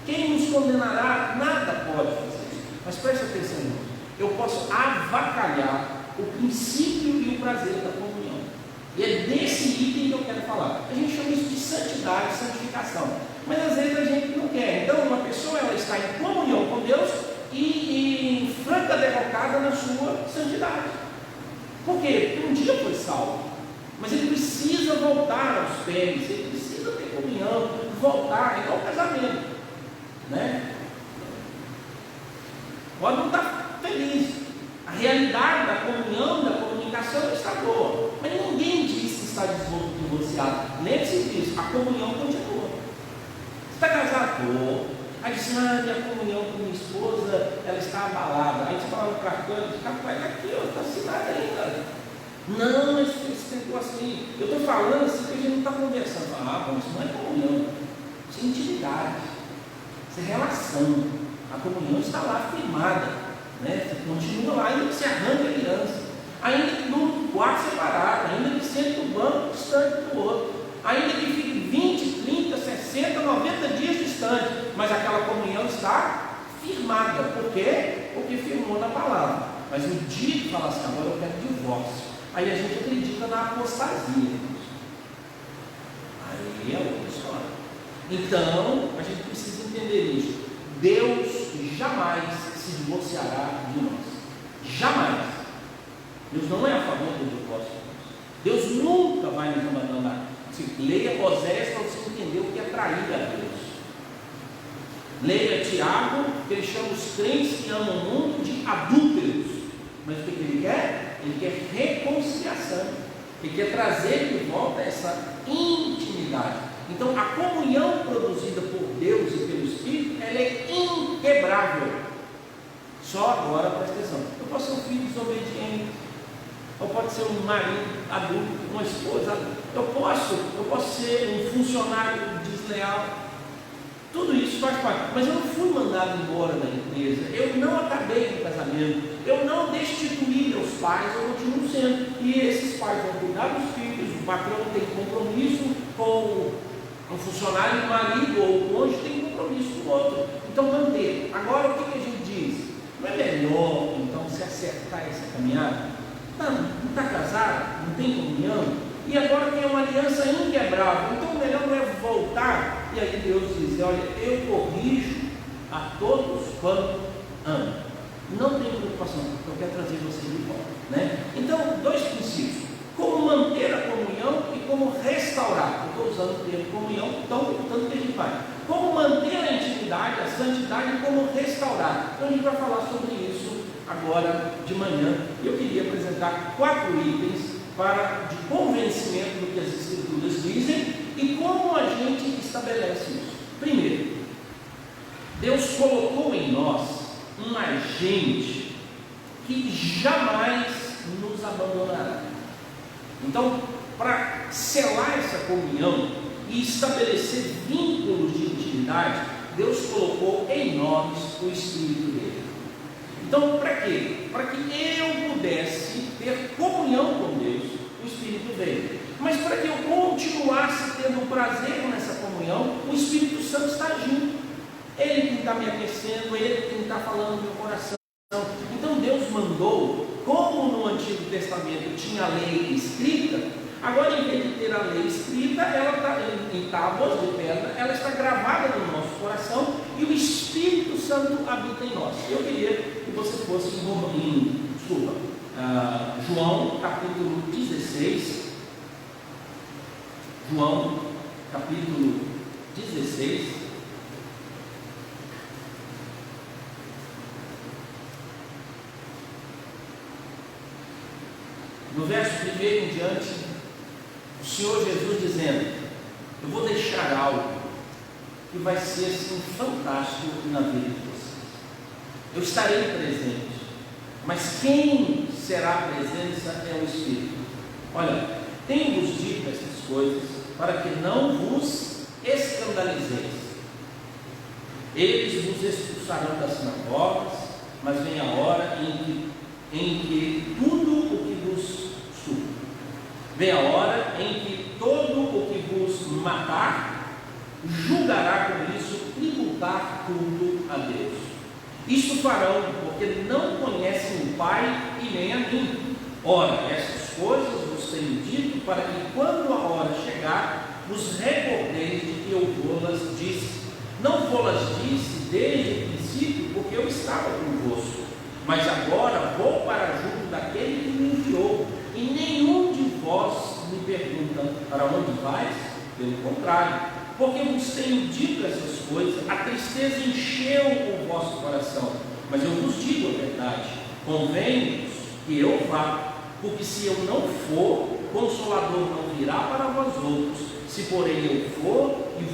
Quem nos condenará? Nada pode fazer isso. Mas preste atenção, irmãos. Eu posso avacalhar o princípio e o prazer da comunhão. E é desse item que eu quero falar. A gente chama isso de santidade, santificação. Mas às vezes a gente não quer. Então uma pessoa ela está em comunhão com Deus e em franca derrocada na sua santidade. Por quê? Porque um dia foi salvo, mas ele precisa voltar aos pés, ele precisa ter comunhão, voltar, igual ao casamento, né? Pode não estar feliz, a realidade da comunhão, da comunicação está boa, mas ninguém diz que está divorciado. Lembre-se disso, a comunhão continua. Você está casado? Aí diz, minha comunhão com minha esposa, ela está abalada. Aí você fala no cartão, diz, rapaz, está aqui, está assinado ainda. Não, esse negócio assim, eu estou falando assim que a gente não está conversando. Bom, isso não é comunhão, isso é intimidade, isso é relação. A comunhão está lá firmada, né? Você continua lá, ainda que se arranque a aliança, ainda que durma no quarto separado, ainda que sente no banco distante do outro, ainda que fique 20, 30, 60, 90 dias distante, mas aquela comunhão está firmada. Por quê? Porque firmou na palavra. Mas o dia que fala assim, agora eu quero divórcio, aí a gente acredita na apostasia. Aí é outra história. Então, a gente precisa entender isso. Deus jamais se divorciará de nós. Jamais. Deus não é a favor do divórcio. Deus nunca vai nos abandonar. Leia Oséias para você entender o que é trair a Deus. Leia Tiago, que ele chama os crentes que amam o mundo de adúlteros. Mas o que ele quer? Ele quer reconciliação. Ele quer trazer de volta essa intimidade. Então, a comunhão produzida por Deus e pelo Espírito, ela é inquebrável. Só agora, presta atenção. Eu posso ser um filho desobediente, ou pode ser um marido adulto, uma esposa adulta. Eu posso ser um funcionário desleal. Tudo isso faz parte. Mas eu não fui mandado embora da empresa. Eu não acabei com o casamento. Eu não destituí meus pais. Eu continuo sendo. E esses pais vão cuidar dos filhos. O patrão tem compromisso com o funcionário, o marido ou o cônjuge tem compromisso com o outro. Então manter. Agora o que a gente diz? Não é melhor então se acertar essa caminhada? Não está casado? Não tem comunhão? E agora tem uma aliança inquebrável. Então o melhor não é voltar. E aí Deus diz, olha, eu corrijo a todos quanto amo. Não tem preocupação, eu quero trazer você de volta, né? Então, dois princípios: como manter a comunhão e como restaurar. Eu estou usando o termo comunhão, tanto que a gente faz. Como manter a intimidade, a santidade e como restaurar. Então a gente vai falar sobre isso agora de manhã. Eu queria apresentar 4 itens de convencimento do que as Escrituras dizem e como a gente estabelece isso. Primeiro, Deus colocou em nós um agente que jamais nos abandonará. Então, para selar essa comunhão e estabelecer vínculos de intimidade, Deus colocou em nós o Espírito dele. Então, para quê? Para que eu pudesse ter comunhão com Deus, o Espírito veio. Mas para que eu continuasse tendo prazer nessa comunhão, o Espírito Santo está agindo. Ele que está me aquecendo, ele que está falando no meu coração. Então Deus mandou, como no Antigo Testamento tinha a lei escrita, agora em vez de ter a lei escrita, ela está em tábuas de pedra, ela está gravada no nosso coração e o Espírito Santo habita em nós. Eu queria que você fosse João capítulo 16. João capítulo 16. No verso 1 em diante, o Senhor Jesus dizendo: eu vou deixar algo que vai ser assim fantástico na vida de vocês. Eu estarei presente, mas quem será a presença é o Espírito. Olha, tenho-vos dito essas coisas para que não vos escandalizeis. Eles vos expulsarão das sinagogas, mas vem a hora em que tudo o que vos vem a hora em que todo o que vos matar julgará com isso tributar culto a Deus. Isto farão porque não conhecem o Pai e nem a mim. Ora, essas coisas vos tenho dito para que quando a hora chegar, vos recordeis de que eu vou-las disse. Não vou-las disse desde o princípio, porque eu estava convosco. Mas agora vou para junto daquele que me enviou, e nenhum de vós me pergunta: para onde vais? Pelo contrário, porque vos tenho dito essas coisas, a tristeza encheu o vosso coração. Mas eu vos digo a verdade: convém-vos que eu vá, porque se eu não for, o Consolador não virá para vós outros. Se porém eu for, eu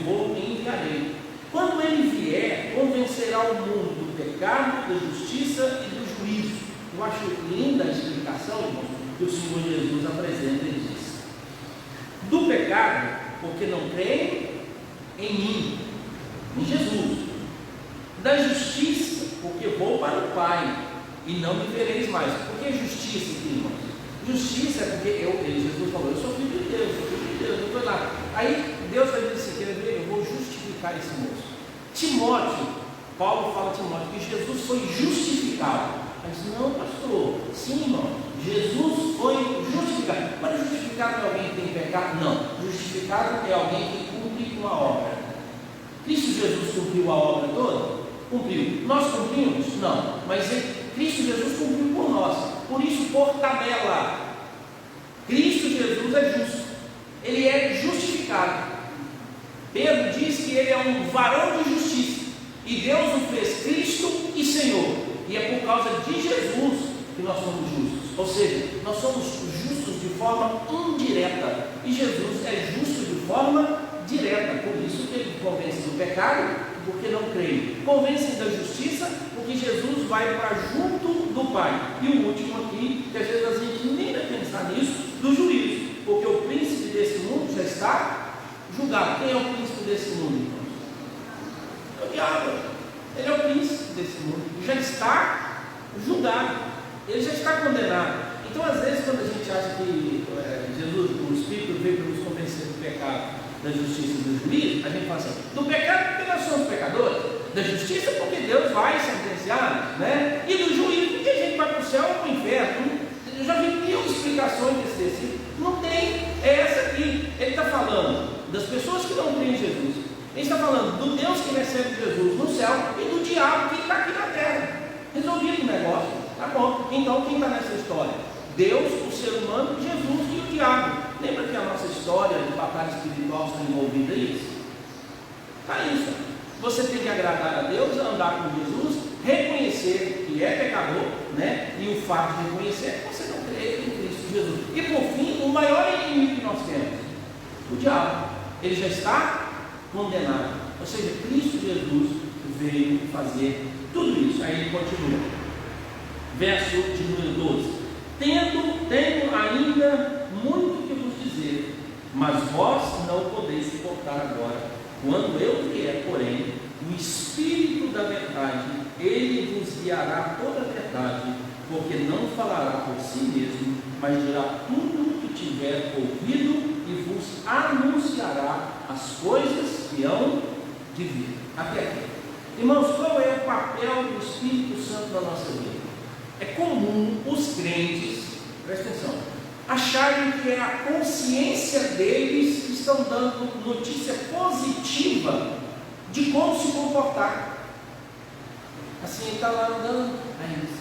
vou e enviarei. Quando ele vier, convencerá o mundo do pecado, da justiça e do juízo. Eu acho linda a explicação, irmão, que o Senhor Jesus apresenta. Ele diz: do pecado, porque não creem em mim, em Jesus. Da justiça, porque vou para o Pai e não me vereis mais. Por que justiça, irmãos? Justiça é porque Jesus falou: eu sou filho de Deus, não foi lá. Aí Deus vai dizer assim: quer ver? Eu vou justificar esse moço. Timóteo, Paulo fala a Timóteo que Jesus foi justificado. Mas Sim, irmão. Jesus foi justificado. Mas justificado é alguém que tem pecado? Não. Justificado é alguém que cumpre uma obra. Cristo Jesus cumpriu a obra toda? Cumpriu. Nós cumprimos? Não. Mas Cristo Jesus cumpriu por nós. Por isso, por tabela, Cristo Jesus é justo. Ele é justificado. Pedro diz que ele é um varão de justiça. E Deus o fez Cristo e Senhor. E é por causa de Jesus que nós somos justos. Ou seja, nós somos justos de forma indireta. E Jesus é justo de forma direta. Por isso que ele convence do pecado, porque não creio. Convence da justiça, porque Jesus vai para junto do Pai. E o último aqui, que às vezes a gente nem vai pensar nisso, do juízo. Porque o príncipe desse mundo já está julgado. Quem é o príncipe desse mundo, irmãos? É o diabo. Ele é o príncipe desse mundo. Já está julgado. Ele já está condenado. Então, às vezes, quando a gente acha que Jesus, o Espírito, veio para nos convencer do pecado, da justiça e do juízo, a gente fala assim: do pecado porque nós somos pecadores, da justiça porque Deus vai sentenciar, né? E do juízo porque a gente vai para o céu ou para o inferno. Eu já vi mil explicações desse versículo. Não tem, é essa aqui. Ele está falando das pessoas que não creem em Jesus. Ele está falando do Deus que recebe Jesus no céu e do diabo que está aqui na terra. Resolvido o negócio, tá bom. Então quem está nessa história? Deus, o ser humano, Jesus e o diabo. Lembra que a nossa história de batalha espiritual está envolvida nisso? Está isso. Você tem que agradar a Deus, andar com Jesus, reconhecer que é pecador, né? E o fato de reconhecer é que você não crê em Cristo Jesus. E por fim, o maior inimigo que nós temos, o diabo. Ele já está condenado. Ou seja, Cristo Jesus veio fazer tudo isso. Aí ele continua. Verso de número 12. Tenho ainda muito que vos dizer, mas vós não podeis suportar agora. Quando eu vier, porém, o Espírito da verdade, ele vos guiará toda a verdade, porque não falará por si mesmo, mas dirá tudo o que tiver ouvido e vos anunciará as coisas que hão de vir. Até aqui. Irmãos, qual é o papel do Espírito Santo na nossa vida? É comum os crentes, presta atenção, acharem que é a consciência deles que estão dando notícia positiva de como se comportar. Assim, ele está lá andando, aí ele diz,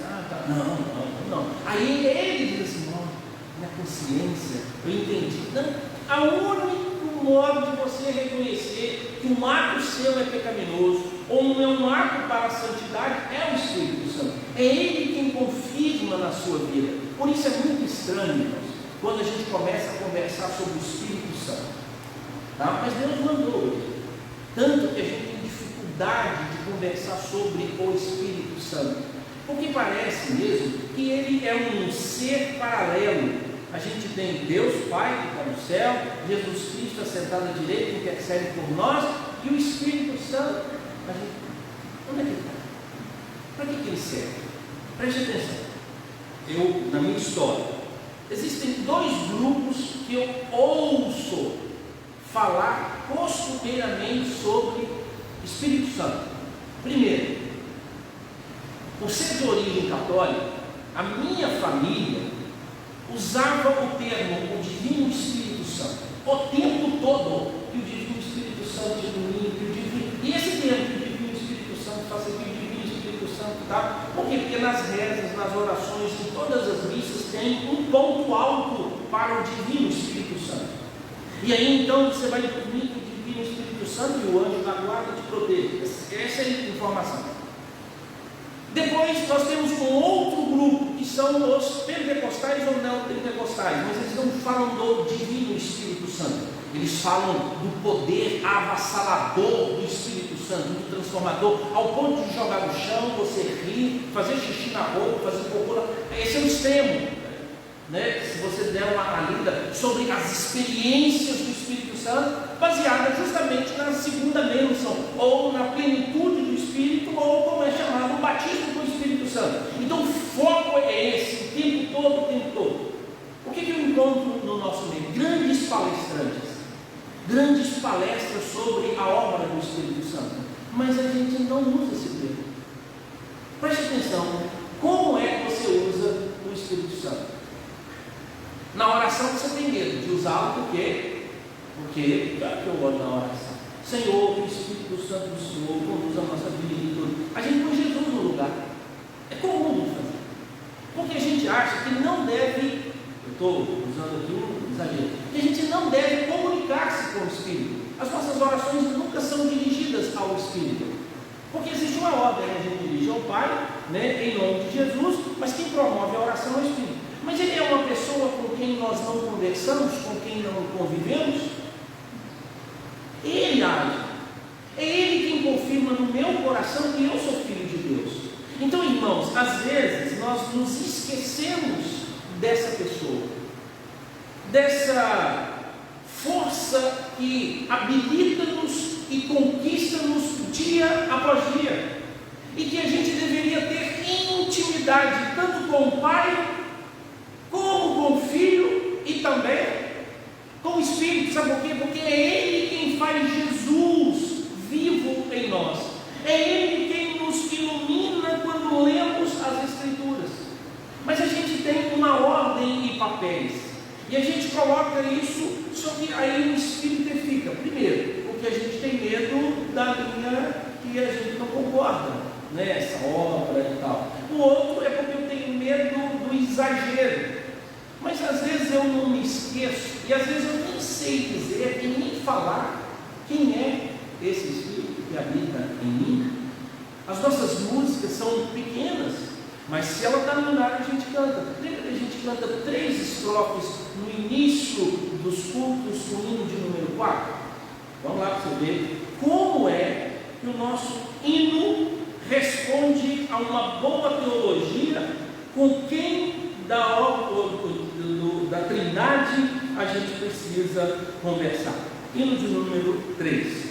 não. Aí ele diz assim, minha consciência, eu entendi. Não, o único modo de você reconhecer que um ato seu é pecaminoso, ou não é um ato para a santidade, é o Espírito Santo. É Ele quem confirma na sua vida. Por isso é muito estranho, irmãos, quando a gente começa a conversar sobre o Espírito Santo. Tá? Mas Deus mandou ele. Tanto que a gente tem dificuldade de conversar sobre o Espírito Santo. Porque parece mesmo que ele é um ser paralelo. A gente tem Deus Pai que está no céu, Jesus Cristo assentado à direita, que intercede por nós, e o Espírito Santo. Onde é que ele está? Para que ele serve? Preste atenção. Na minha história, existem dois grupos que eu ouço falar costumeiramente sobre Espírito Santo. Primeiro, por ser de origem católica, a minha família usava o termo o Divino Espírito Santo o tempo todo, que o Divino Espírito Santo ilumina, e esse termo que o Divino Espírito Santo faz aqui, o Divino Espírito Santo, tá? Por quê? Porque nas rezas, nas orações, em todas as missas tem um ponto alto para o Divino Espírito Santo. E aí então você vai dormir com o Divino Espírito Santo e o anjo da guarda te protege. Essa é a informação. Depois nós temos um outro grupo, que são os pentecostais ou não pentecostais, mas eles não falam do Divino Espírito Santo, eles falam do poder avassalador do Espírito Santo, do transformador, ao ponto de jogar no chão, você rir, fazer xixi na roupa, fazer cocô. Esse é o extremo, né? Se você der uma lida sobre as experiências do Espírito Santo, baseada justamente na segunda bênção, ou na plenitude do Espírito, ou como é chamado, o batismo com o Espírito Santo. Então o foco é esse, o tempo todo. O que eu encontro no nosso meio? Grandes palestrantes, grandes palestras sobre a obra do Espírito Santo, mas a gente não usa esse termo. Preste atenção, como é que você usa o Espírito oração você tem medo de usá-lo, por quê? Porque eu oro na oração. Senhor, o Espírito Santo do Senhor conduz a nossa vida e tudo. A gente põe Jesus no lugar. É comum fazer. Porque a gente acha que não deve, eu estou usando aqui um exagero, que a gente não deve comunicar-se com o Espírito. As nossas orações nunca são dirigidas ao Espírito. Porque existe uma ordem, a gente dirige ao Pai, né, em nome de Jesus, mas quem promove a oração é o Espírito. Mas ele é uma pessoa com quem nós não conversamos, com quem não convivemos. Ele age. É Ele quem confirma no meu coração que eu sou filho de Deus. Então, irmãos, às vezes nós nos esquecemos dessa pessoa, dessa força que habilita-nos e conquista-nos dia após dia, e que a gente deveria ter intimidade tanto com o Pai, como com o Filho e também com o Espírito. Sabe por quê? Porque é Ele quem faz Jesus vivo em nós. É Ele quem nos ilumina quando lemos as Escrituras. Mas a gente tem uma ordem e papéis, e a gente coloca isso, só que aí o Espírito fica. Primeiro, porque a gente tem medo da linha que a gente não concorda, né? Essa obra e tal. O outro é porque eu tenho medo do exagero. Mas às vezes eu não me esqueço, e às vezes eu nem sei dizer e nem falar quem é esse Espírito que habita em mim. As nossas músicas são pequenas, mas se ela está no lugar, a gente canta. Lembra que a gente canta 3 estrofes no início dos cultos com o hino de número 4? Vamos lá para você ver como é que o nosso hino responde a uma boa teologia, com quem da Trindade a gente precisa conversar. Hino de número 3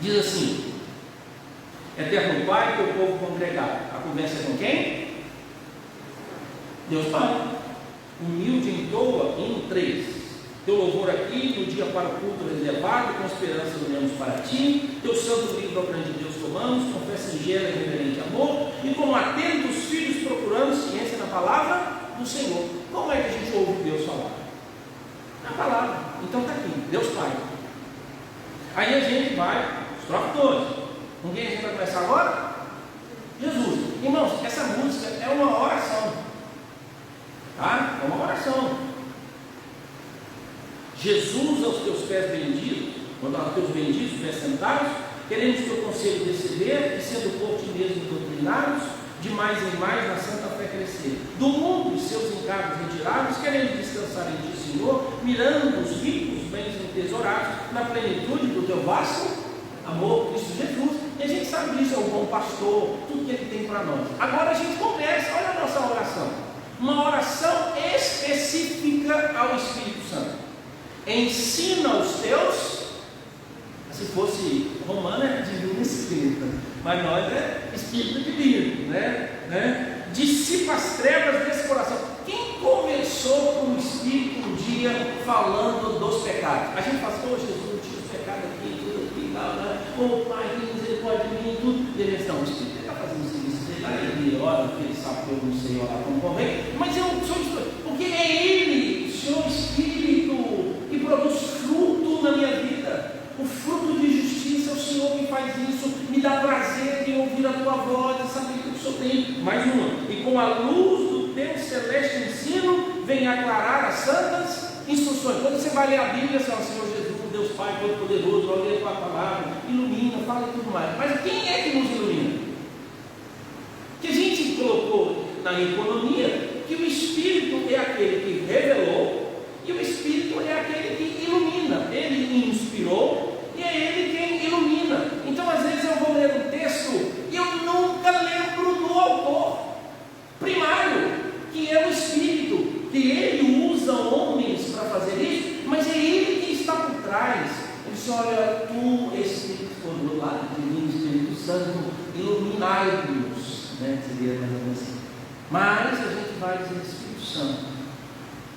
diz assim: Eterno Pai, teu povo congregado. A conversa é com quem? Deus Pai. Humilde entoa, hino 3. Teu louvor aqui no dia para o culto reservado, com esperança olhamos para ti. Teu santo livro ao grande Deus tomamos, com fé singela e reverente amor, e como atentos filhos procurando ciência na palavra do Senhor. Como é que a gente ouve Deus falar? Na palavra. Então está aqui, Deus Pai. Aí a gente vai, estrofe 12. Com quem a gente vai começar agora? Jesus. Irmãos, essa música é uma oração. Tá? É uma oração. Jesus aos teus pés benditos, quando aos teus benditos pés sentados, queremos que o conselho descender, e sendo por ti mesmo doutrinados, de mais em mais na santa fé crescer. Do mundo e seus encargos retirados, queremos descansar em ti, Senhor, mirando os ricos bens entesourados, na plenitude do teu vasto amor, Cristo Jesus. E a gente sabe disso, é o bom pastor, tudo que ele tem para nós. Agora a gente começa, olha a nossa oração, uma oração específica ao Espírito Santo. Ensina os teus, se fosse romano é divino espírito, mas nós é espírito divino, né? Dissipa as trevas desse coração. Quem conversou com o Espírito um dia falando dos pecados? A gente fala, oh Jesus, tira os pecados aqui, tudo aqui, tal, né? Oh Pai, que misericórdia de mim, tudo. Ele diz, não, o Espírito está fazendo o serviço dele, ele ora, porque ele sabe que eu não sei orar como convém, mas eu sou, porque é Ele, o Senhor Espírito, que produz fruto na minha vida. O fruto de justiça é o Senhor que faz isso. Me dá prazer em ouvir a tua voz e saber que o Senhor tem. Mais uma. E com a luz do teu celeste ensino, vem aclarar as santas instruções. Quando você vai ler a Bíblia, você fala, Senhor Jesus, Deus Pai Todo-Poderoso, vai ler a tua palavra, ilumina, fala e tudo mais. Mas quem é que nos ilumina? Que a gente colocou na economia que o Espírito é aquele que revelou, e o Espírito é aquele que ilumina. Ele inspirou e é Ele quem ilumina. Então às vezes eu vou ler um texto e eu nunca lembro do autor primário, que é o Espírito, que Ele usa homens para fazer isso, mas é Ele que está por trás. Ele diz, olha, tu, Espírito, do lado de mim, Espírito Santo, iluminai-nos, né? Seria mais ou menos assim. Mas a gente vai dizer, Espírito Santo,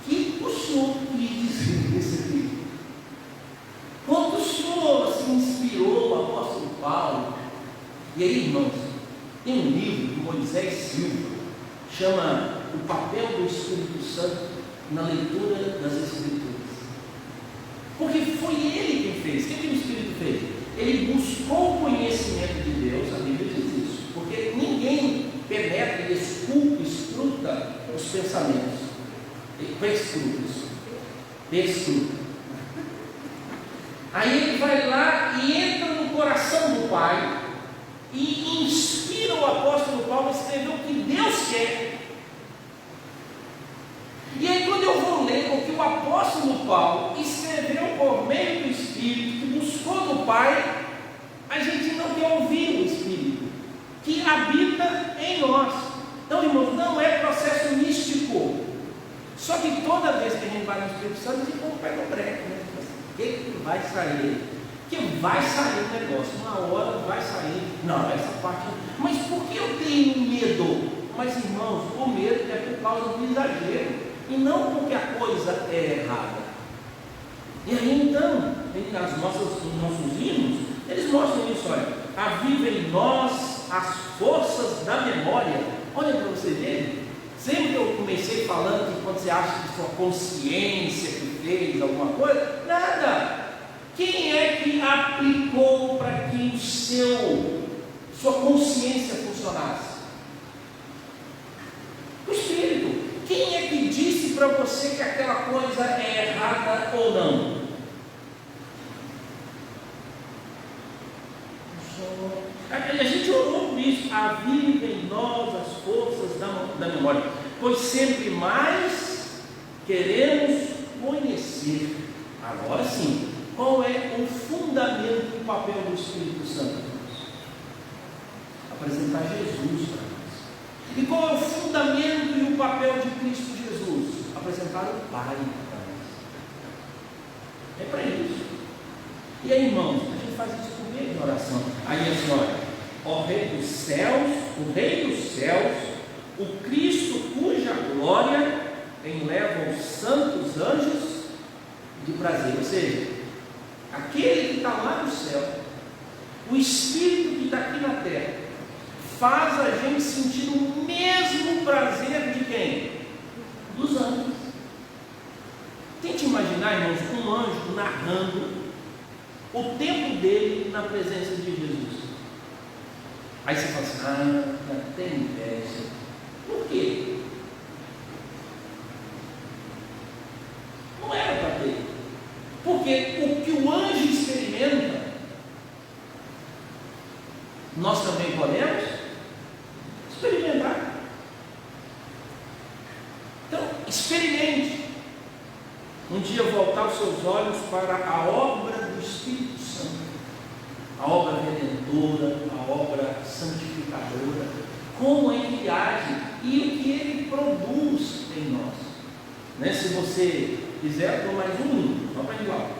que o Senhor lhe dizer nesse livro? Quando o Senhor se inspirou o apóstolo Paulo, e aí, irmãos, tem um livro de Moisés Silva, chama O Papel do Espírito Santo, na leitura das Escrituras. Porque foi Ele quem fez. O que o Espírito fez? Ele buscou o conhecimento de Deus, a Bíblia diz isso. Porque ninguém penetra e escruta os pensamentos. Perscruta. Aí ele vai lá e entra no coração do Pai e inspira o apóstolo Paulo a escrever o que Deus quer. E aí, quando eu vou ler o que o apóstolo Paulo escreveu por meio do Espírito, que buscou do Pai, a gente não quer ouvir o Espírito que habita em nós. Então, irmãos, não é processo místico. Só que toda vez que a gente vai no Espírito Santo, a gente pega o breque, né? O que vai sair? Que vai sair o negócio, uma hora vai sair. Não, essa parte. Mas por que eu tenho medo? Mas, irmãos, o medo é por causa do exagero e não porque a coisa é errada. E aí então, os nossos hinos, eles mostram isso, olha. Aviva em nós as forças da memória. Olha para você ver. Sempre eu comecei falando que quando você acha que sua consciência que fez alguma coisa, nada. Quem é que aplicou para que sua consciência funcionasse? O Espírito. Quem é que disse para você que aquela coisa é errada ou não? A gente orou por isso. Aviva em nós as forças da memória, pois sempre mais queremos conhecer. Agora sim, qual é o fundamento do papel do Espírito Santo? Apresentar Jesus para nós. E qual é o fundamento e o papel de Cristo Jesus? Apresentar o Pai para nós. É para isso. E aí, irmãos, a gente faz isso por meio de oração. Aí assim, olha, ó Rei dos céus, o Rei dos céus, o Cristo cuja glória enleva os santos anjos de prazer. Ou seja, aquele que está lá no céu, o Espírito que está aqui na terra, faz a gente sentir o mesmo prazer de quem? Dos anjos. Tente imaginar, irmãos, um anjo narrando o tempo dele na presença de Jesus. Aí você fala assim, tem inveja. Por quê? Não era para ter. Porque o que o anjo experimenta, nós também podemos experimentar. Então, experimente. Um dia voltar os seus olhos para a obra do Espírito Santo, a obra redentora, a obra santificadora, como ele age e o que ele produz em nós. Né? Se você quiser, eu dou mais um minuto, só para ir lá.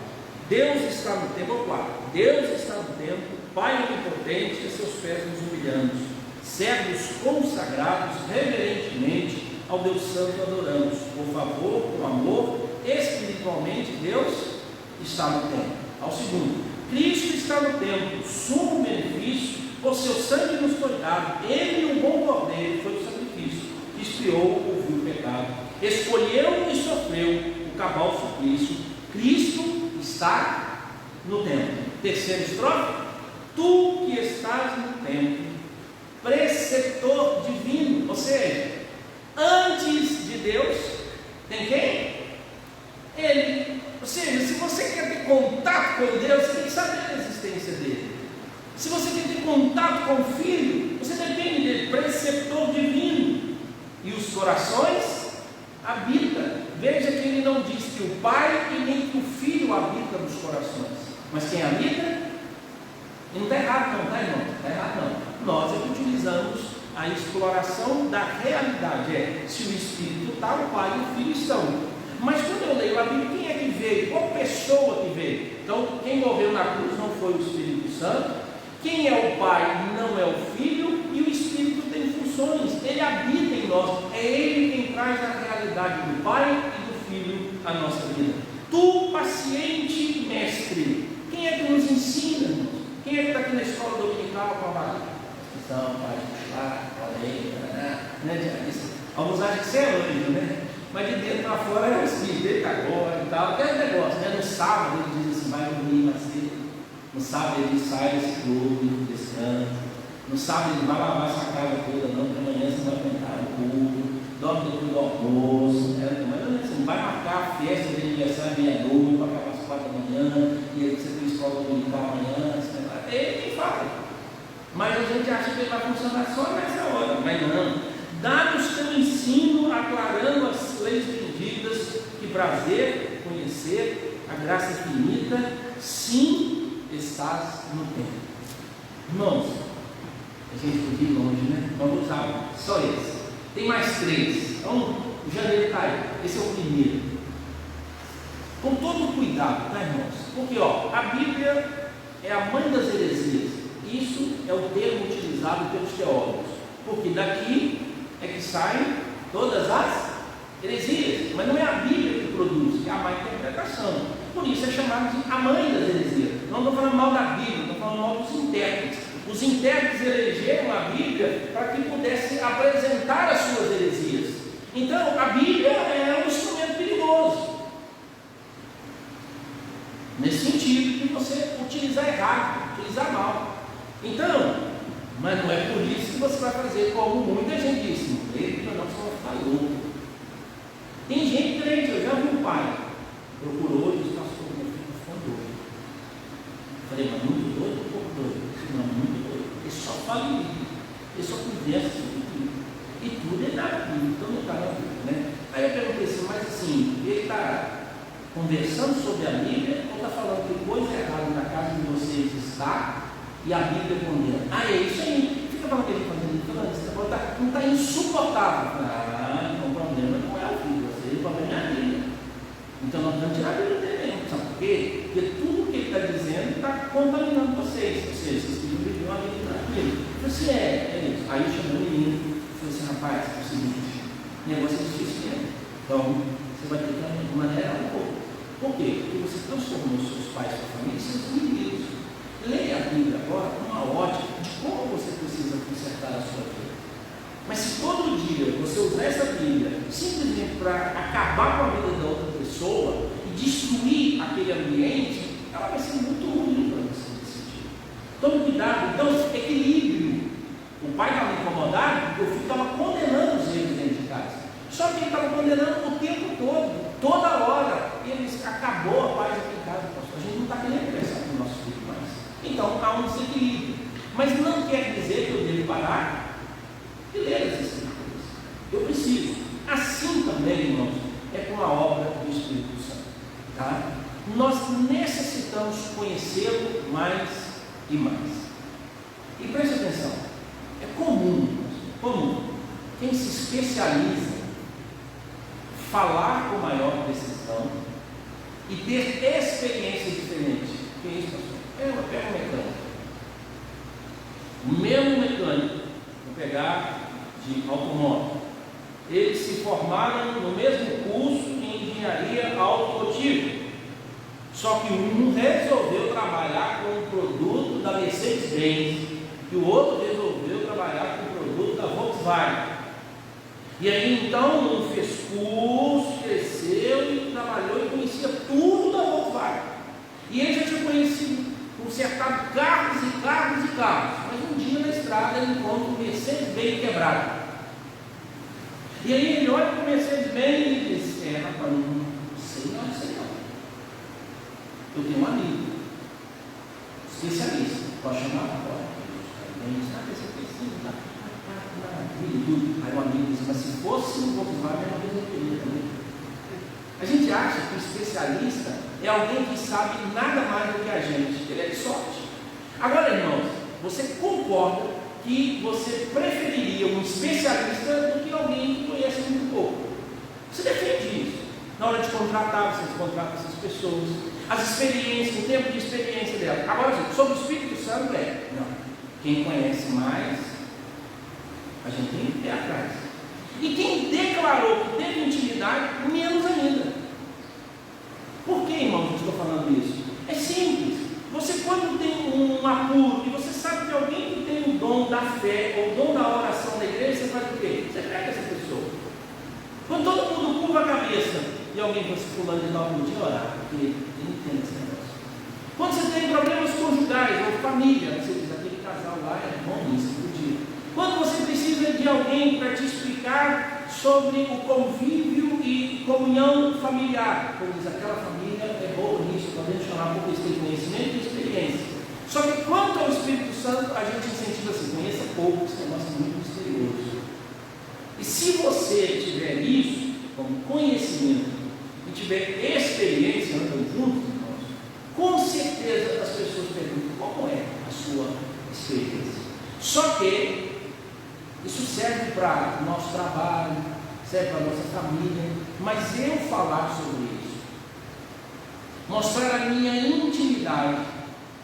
Deus está no tempo, Deus está no tempo, Pai onipotente, a seus pés nos humilhamos, servos consagrados reverentemente ao Deus Santo adoramos, por favor, com amor, espiritualmente Deus está no templo. Ao segundo, Cristo está no templo, sumo benefício, por seu sangue nos foi dado, ele, o bom cordeiro, foi o sacrifício, que expiou o vil pecado, escolheu e sofreu o cabal suplício. Cristo está no templo. Terceira estrofe, tu que estás no templo, preceptor divino, ou seja, antes de Deus, tem quem? Ele. Ou seja, se você quer ter contato com Deus, você tem que saber a existência dele. Se você quer ter contato com o Filho, você depende dele, preceptor divino. E os corações habita. Veja que ele não diz que o Pai e nem que o Filho habita nos corações. Mas quem habita? E não está errado não, tá, irmão? Não está errado não. Nós é que utilizamos a exploração da realidade. Se o Espírito está, o Pai e o Filho estão. Mas quando eu leio a Bíblia, quem é que veio? Qual pessoa que veio? Então, quem morreu na cruz não foi o Espírito Santo. Quem é o Pai não é o Filho. E o Espírito tem funções. Ele habita em nós. É Ele quem traz a realidade do Pai e do Filho à nossa vida. Tu, paciente mestre, quem é que nos ensina, irmãos? Quem é que está aqui na escola dominical com a barriga? Pai, olha aí, né? Alguns acham que você é anjo, né? mas de dentro para fora é o espírito, ele agora e tal, aquele negócio, né? No sábado ele diz assim, vai dormir mais cedo, no sábado ele sai desse clube, descansa, no sábado ele vai lavar essa casa toda, não, porque amanhã você vai cantar o culto, dorme depois do almoço, mas você não vai marcar a festa de aniversário meia-noite, para acabar às 4 da manhã, e aí você tem escola dominical amanhã, ele tem fala. Mas a gente acha que ele vai funcionar só nessa hora, mas não. Dá-nos teu ensino, aclarando as leis benditas, que prazer conhecer a graça infinita, sim, estás no tempo. Irmãos, a gente podia ir longe, né? Vamos usar só esse. Tem mais 3. Então, o janeiro caiu. Esse é o primeiro. Com todo cuidado, tá, irmãos? Porque, a Bíblia é a mãe das heresias. Isso é o termo utilizado pelos teólogos. Porque daqui é que saem todas as heresias. Mas não é a Bíblia que produz, é a má interpretação. Por isso é chamado de a mãe das heresias. Não estou falando mal da Bíblia, estou falando mal dos intérpretes. Os intérpretes elegeram a Bíblia para que pudesse apresentar as suas heresias. Então, a Bíblia é um instrumento perigoso. Nesse sentido, de você utilizar errado, utilizar mal. Então, mas não é por isso que você vai fazer como muita gente disse, não creio, não, você vai ficar louco. Tem gente crente, eu já vi um pai, procurou e disse, pastor, meu filho está ficando doido. Falei, mas muito doido, um pouco doido. Não, muito doido. Ele só fala em Bíblia, ele só conversa sobre Bíblia. E tudo é na Bíblia, então não está na Bíblia, né? Aí eu perguntei assim, mas assim, ele está conversando sobre a Bíblia ou está falando que coisa errada na casa de vocês está e a Bíblia condena? Ah, é isso aí. Fica falando que ele fazendo isso, não está insuportável. Ah, então o problema não é a Bíblia, o problema é a Bíblia. Então nós vamos tirar a Bíblia dele. Sabe por quê? Porque tudo que ele está dizendo está contaminando vocês. Ou seja, vocês precisam viver uma vida tranquila. Eu falei assim, é isso. Aí eu chamei o menino e falei assim, rapaz, é o seguinte, o negócio é difícil mesmo. Então, você vai ter que maneirar um pouco. Por quê? Porque você transformou seus pais e sua família em seus inimigos. Leia a Bíblia agora com uma ótica de como você precisa consertar a sua vida. Mas se todo dia você usar essa Bíblia simplesmente para acabar com a vida da outra pessoa e destruir aquele ambiente, ela vai ser muito ruim para você nesse sentido. Tome cuidado. Então, equilíbrio. O pai estava incomodado porque o filho estava condenando os erros dentro de casa. Só que ele estava condenando o tempo todo, toda hora. E ele disse, acabou a paz aqui em casa, pastor. A gente não está querendo conversar com o nosso filho mais. Então, há um desequilíbrio. Mas não quer dizer que eu devo parar de ler as Escrituras. Eu preciso. Assim também, irmãos, é com a obra do Espírito Santo. Tá? Nós necessitamos conhecê-lo mais e mais. E preste atenção, é comum, quem se especializa falar com maior precisão e ter experiências diferentes. Que é isso, pastor? Pega um mecânico. O mesmo mecânico, vou pegar de automóvel. Eles se formaram no mesmo curso em engenharia automotiva. Só que um resolveu trabalhar com o produto da Mercedes-Benz e o outro resolveu trabalhar com o produto da Volkswagen. E aí então um fez curso, cresceu e trabalhou e conhecia tudo da Volkswagen. E ele já tinha conhecido, consertado carros e carros e carros. Mas um dia na estrada ele encontra um Mercedes-Benz quebrado. E aí ele olha para o Mercedes-Benz e diz, rapaz, não sei não. Eu tenho um amigo, especialista, pode chamar agora. Aí o amigo diz, mas se fosse um Volkswagen, uma vez eu queria também. A gente acha que o especialista é alguém que sabe nada mais do que a gente, ele é de sorte. Agora, irmãos, você concorda que você preferiria um especialista do que alguém que conhece muito pouco? Você defende isso. Na hora de contratar, você contrata essas pessoas, as experiências, o tempo de experiência dela. Agora, sobre o Espírito Santo não. Quem conhece mais, a gente tem que ter atrás. E quem declarou que teve intimidade, menos ainda. Por que, irmãos, eu estou falando isso? É simples. Você, quando tem um apuro e você sabe que alguém que tem o dom da fé ou o dom da oração da igreja, você faz o quê? Você pega essa pessoa. Quando todo mundo curva a alguém que você fulano de tal podia orar, porque ele entende esse negócio. Quando você tem problemas conjugais ou família, você diz, aquele casal lá é bom nisso, podia. Quando você precisa de alguém para te explicar sobre o convívio e comunhão familiar, como diz, aquela família é boa nisso, podemos chamar porque eles têm conhecimento e experiência. Só que quanto ao Espírito Santo, a gente incentiva assim, conheça pouco, esse negócio é muito misterioso. E se você tiver isso como conhecimento e tiver experiência, andando juntos, irmãos, com certeza as pessoas perguntam como é a sua experiência. Só que isso serve para o nosso trabalho, serve para a nossa família, mas eu falar sobre isso, mostrar a minha intimidade,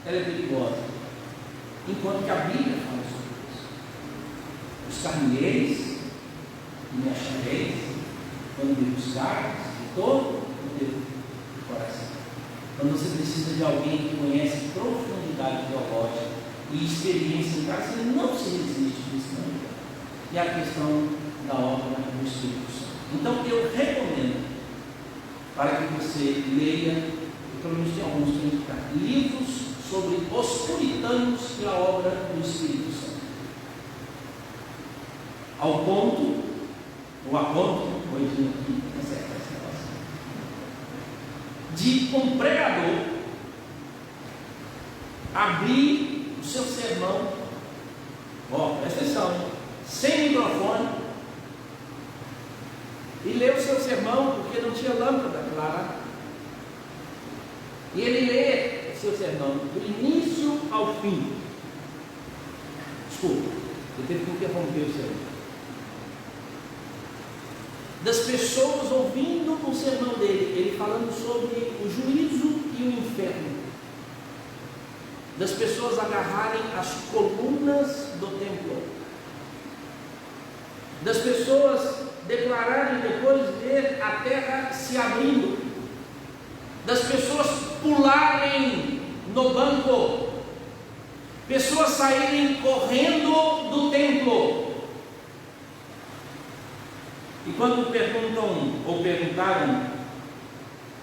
ela é perigosa, enquanto que a Bíblia fala sobre isso. Buscar-me-eis e me achareis, quando me buscar de todo o teu coração. Quando você precisa de alguém que conhece profundidade teológica e experiência em casa, você não se resiste disso, não. E a questão da obra do Espírito Santo. Então eu recomendo para que você leia, pelo menos tem alguns que indicar, livros sobre os puritanos e a obra do Espírito Santo. Ao ponto, ou a ponto, de um pregador abrir o seu sermão, presta atenção, sem microfone, e ler o seu sermão, porque não tinha lâmpada clara, e ele lê o seu sermão do início ao fim. Desculpa, eu teve que interromper o sermão. Das pessoas ouvindo o sermão dele, ele falando sobre o juízo e o inferno, das pessoas agarrarem as colunas do templo, das pessoas declararem depois ver a terra se abrindo, das pessoas pularem no banco, pessoas saírem correndo do templo. E quando perguntaram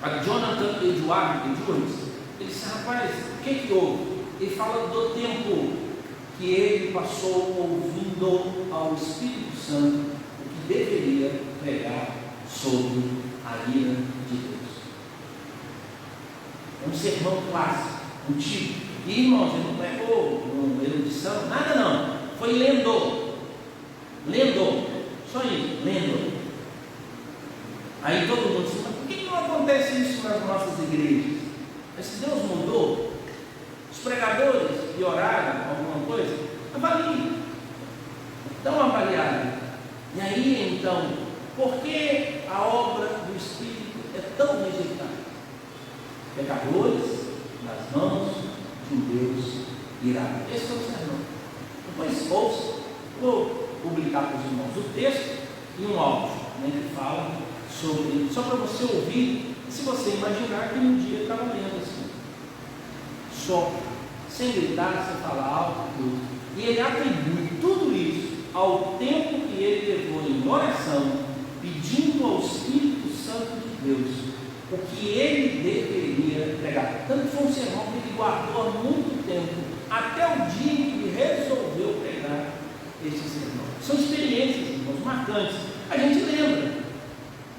a Jonathan Edwards, ele disse, rapaz, o que houve? Ele fala do tempo que ele passou ouvindo ao Espírito Santo o que deveria pregar sobre a ira de Deus. É um sermão clássico, antigo. E irmãos, ele não pregou uma erudição, nada não. Foi lendo. Só isso, lendo. Aí todo mundo diz, mas por que não acontece isso nas nossas igrejas? Mas se Deus mudou, os pregadores pioraram alguma coisa, avalie, dá uma avaliada. E aí então, por que a obra do Espírito é tão rejeitada? Pecadores nas mãos de um Deus irado. Esse é o sermão. Depois ouça, vou publicar para os irmãos o texto e um áudio, que fala sobre, só para você ouvir, e se você imaginar que um dia estava lendo assim, só, sem gritar, sem falar alto, tudo. E ele atribui tudo isso ao tempo que ele levou em oração, pedindo ao Espírito Santo de Deus o que ele deveria pregar. Tanto que foi um sermão que ele guardou há muito tempo, até o dia em que ele resolveu pregar esse sermão. São experiências, irmãos, marcantes. A gente lembra.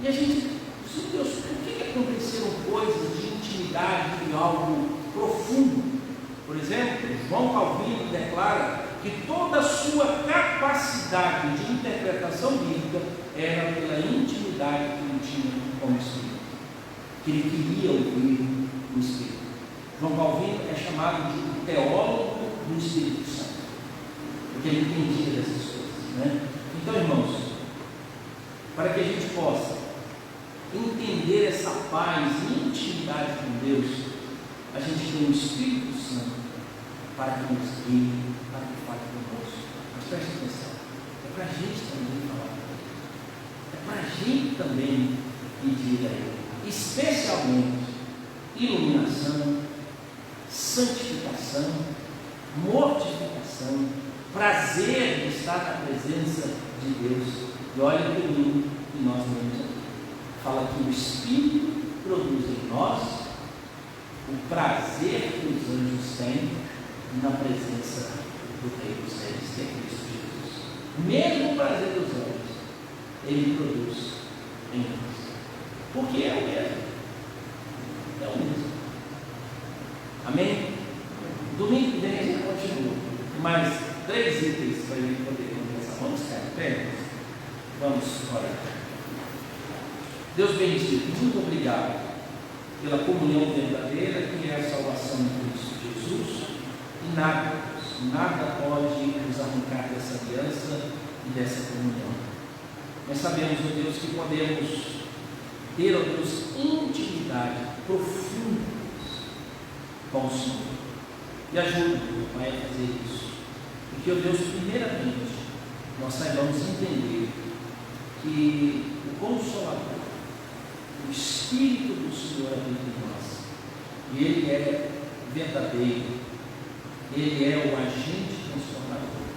E a gente diz, Deus, por que aconteceram coisas de intimidade, de algo profundo? Por exemplo, João Calvino declara que toda a sua capacidade de interpretação bíblica era pela intimidade que ele tinha com o Espírito, que ele queria ouvir o Espírito. João Calvino é chamado de teólogo do Espírito Santo, porque ele entendia dessas coisas, Então, irmãos, para que a gente possa entender essa paz e intimidade com Deus, a gente tem o Espírito Santo para que nos guie, para que fale conosco. Mas preste atenção, é para a gente também falar com Ele, é para a gente também pedir a Ele, especialmente iluminação, santificação, mortificação, prazer de estar na presença de Deus. E olha o caminho que nós temos aqui. fala que o Espírito produz em nós o prazer que os anjos têm na presença do Rei dos Reis, que é Cristo Jesus. O mesmo prazer dos anjos, ele produz em nós. Porque é o mesmo. É o mesmo. Amém? Domingo que vem a gente continua. Mais 3 itens para a gente poder conversar. Vamos ficar de pé? Vamos orar. Deus bendito, muito obrigado pela comunhão verdadeira que é a salvação em Cristo Jesus. E nada pode nos arrancar dessa aliança e dessa comunhão. Nós sabemos, ó Deus, que podemos ter, ó Deus, intimidade profunda com o Senhor. E ajuda, Pai, a fazer isso. Porque, ó Deus, primeiramente, nós saibamos entender que o Consolador, o Espírito do Senhor habita em nós. E Ele é verdadeiro. Ele é o agente transformador.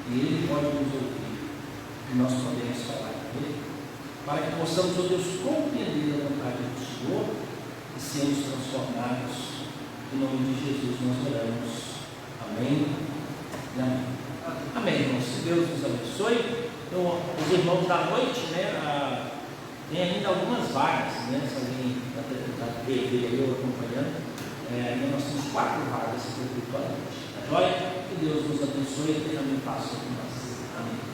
E Ele pode nos ouvir. E nós podemos falar com Ele. Para que possamos, ó Deus, compreender a vontade do Senhor e sermos transformados. Em nome de Jesus nós oramos. Amém. Amém. Amém, irmãos. Que Deus nos abençoe. Então, os irmãos da noite, né? Tem ainda algumas vagas, né? Se alguém da TV eu acompanhando, ainda nós temos 4 vagas para o culto à noite. Tá joia? Que Deus nos abençoe e também faça com nós. Amém.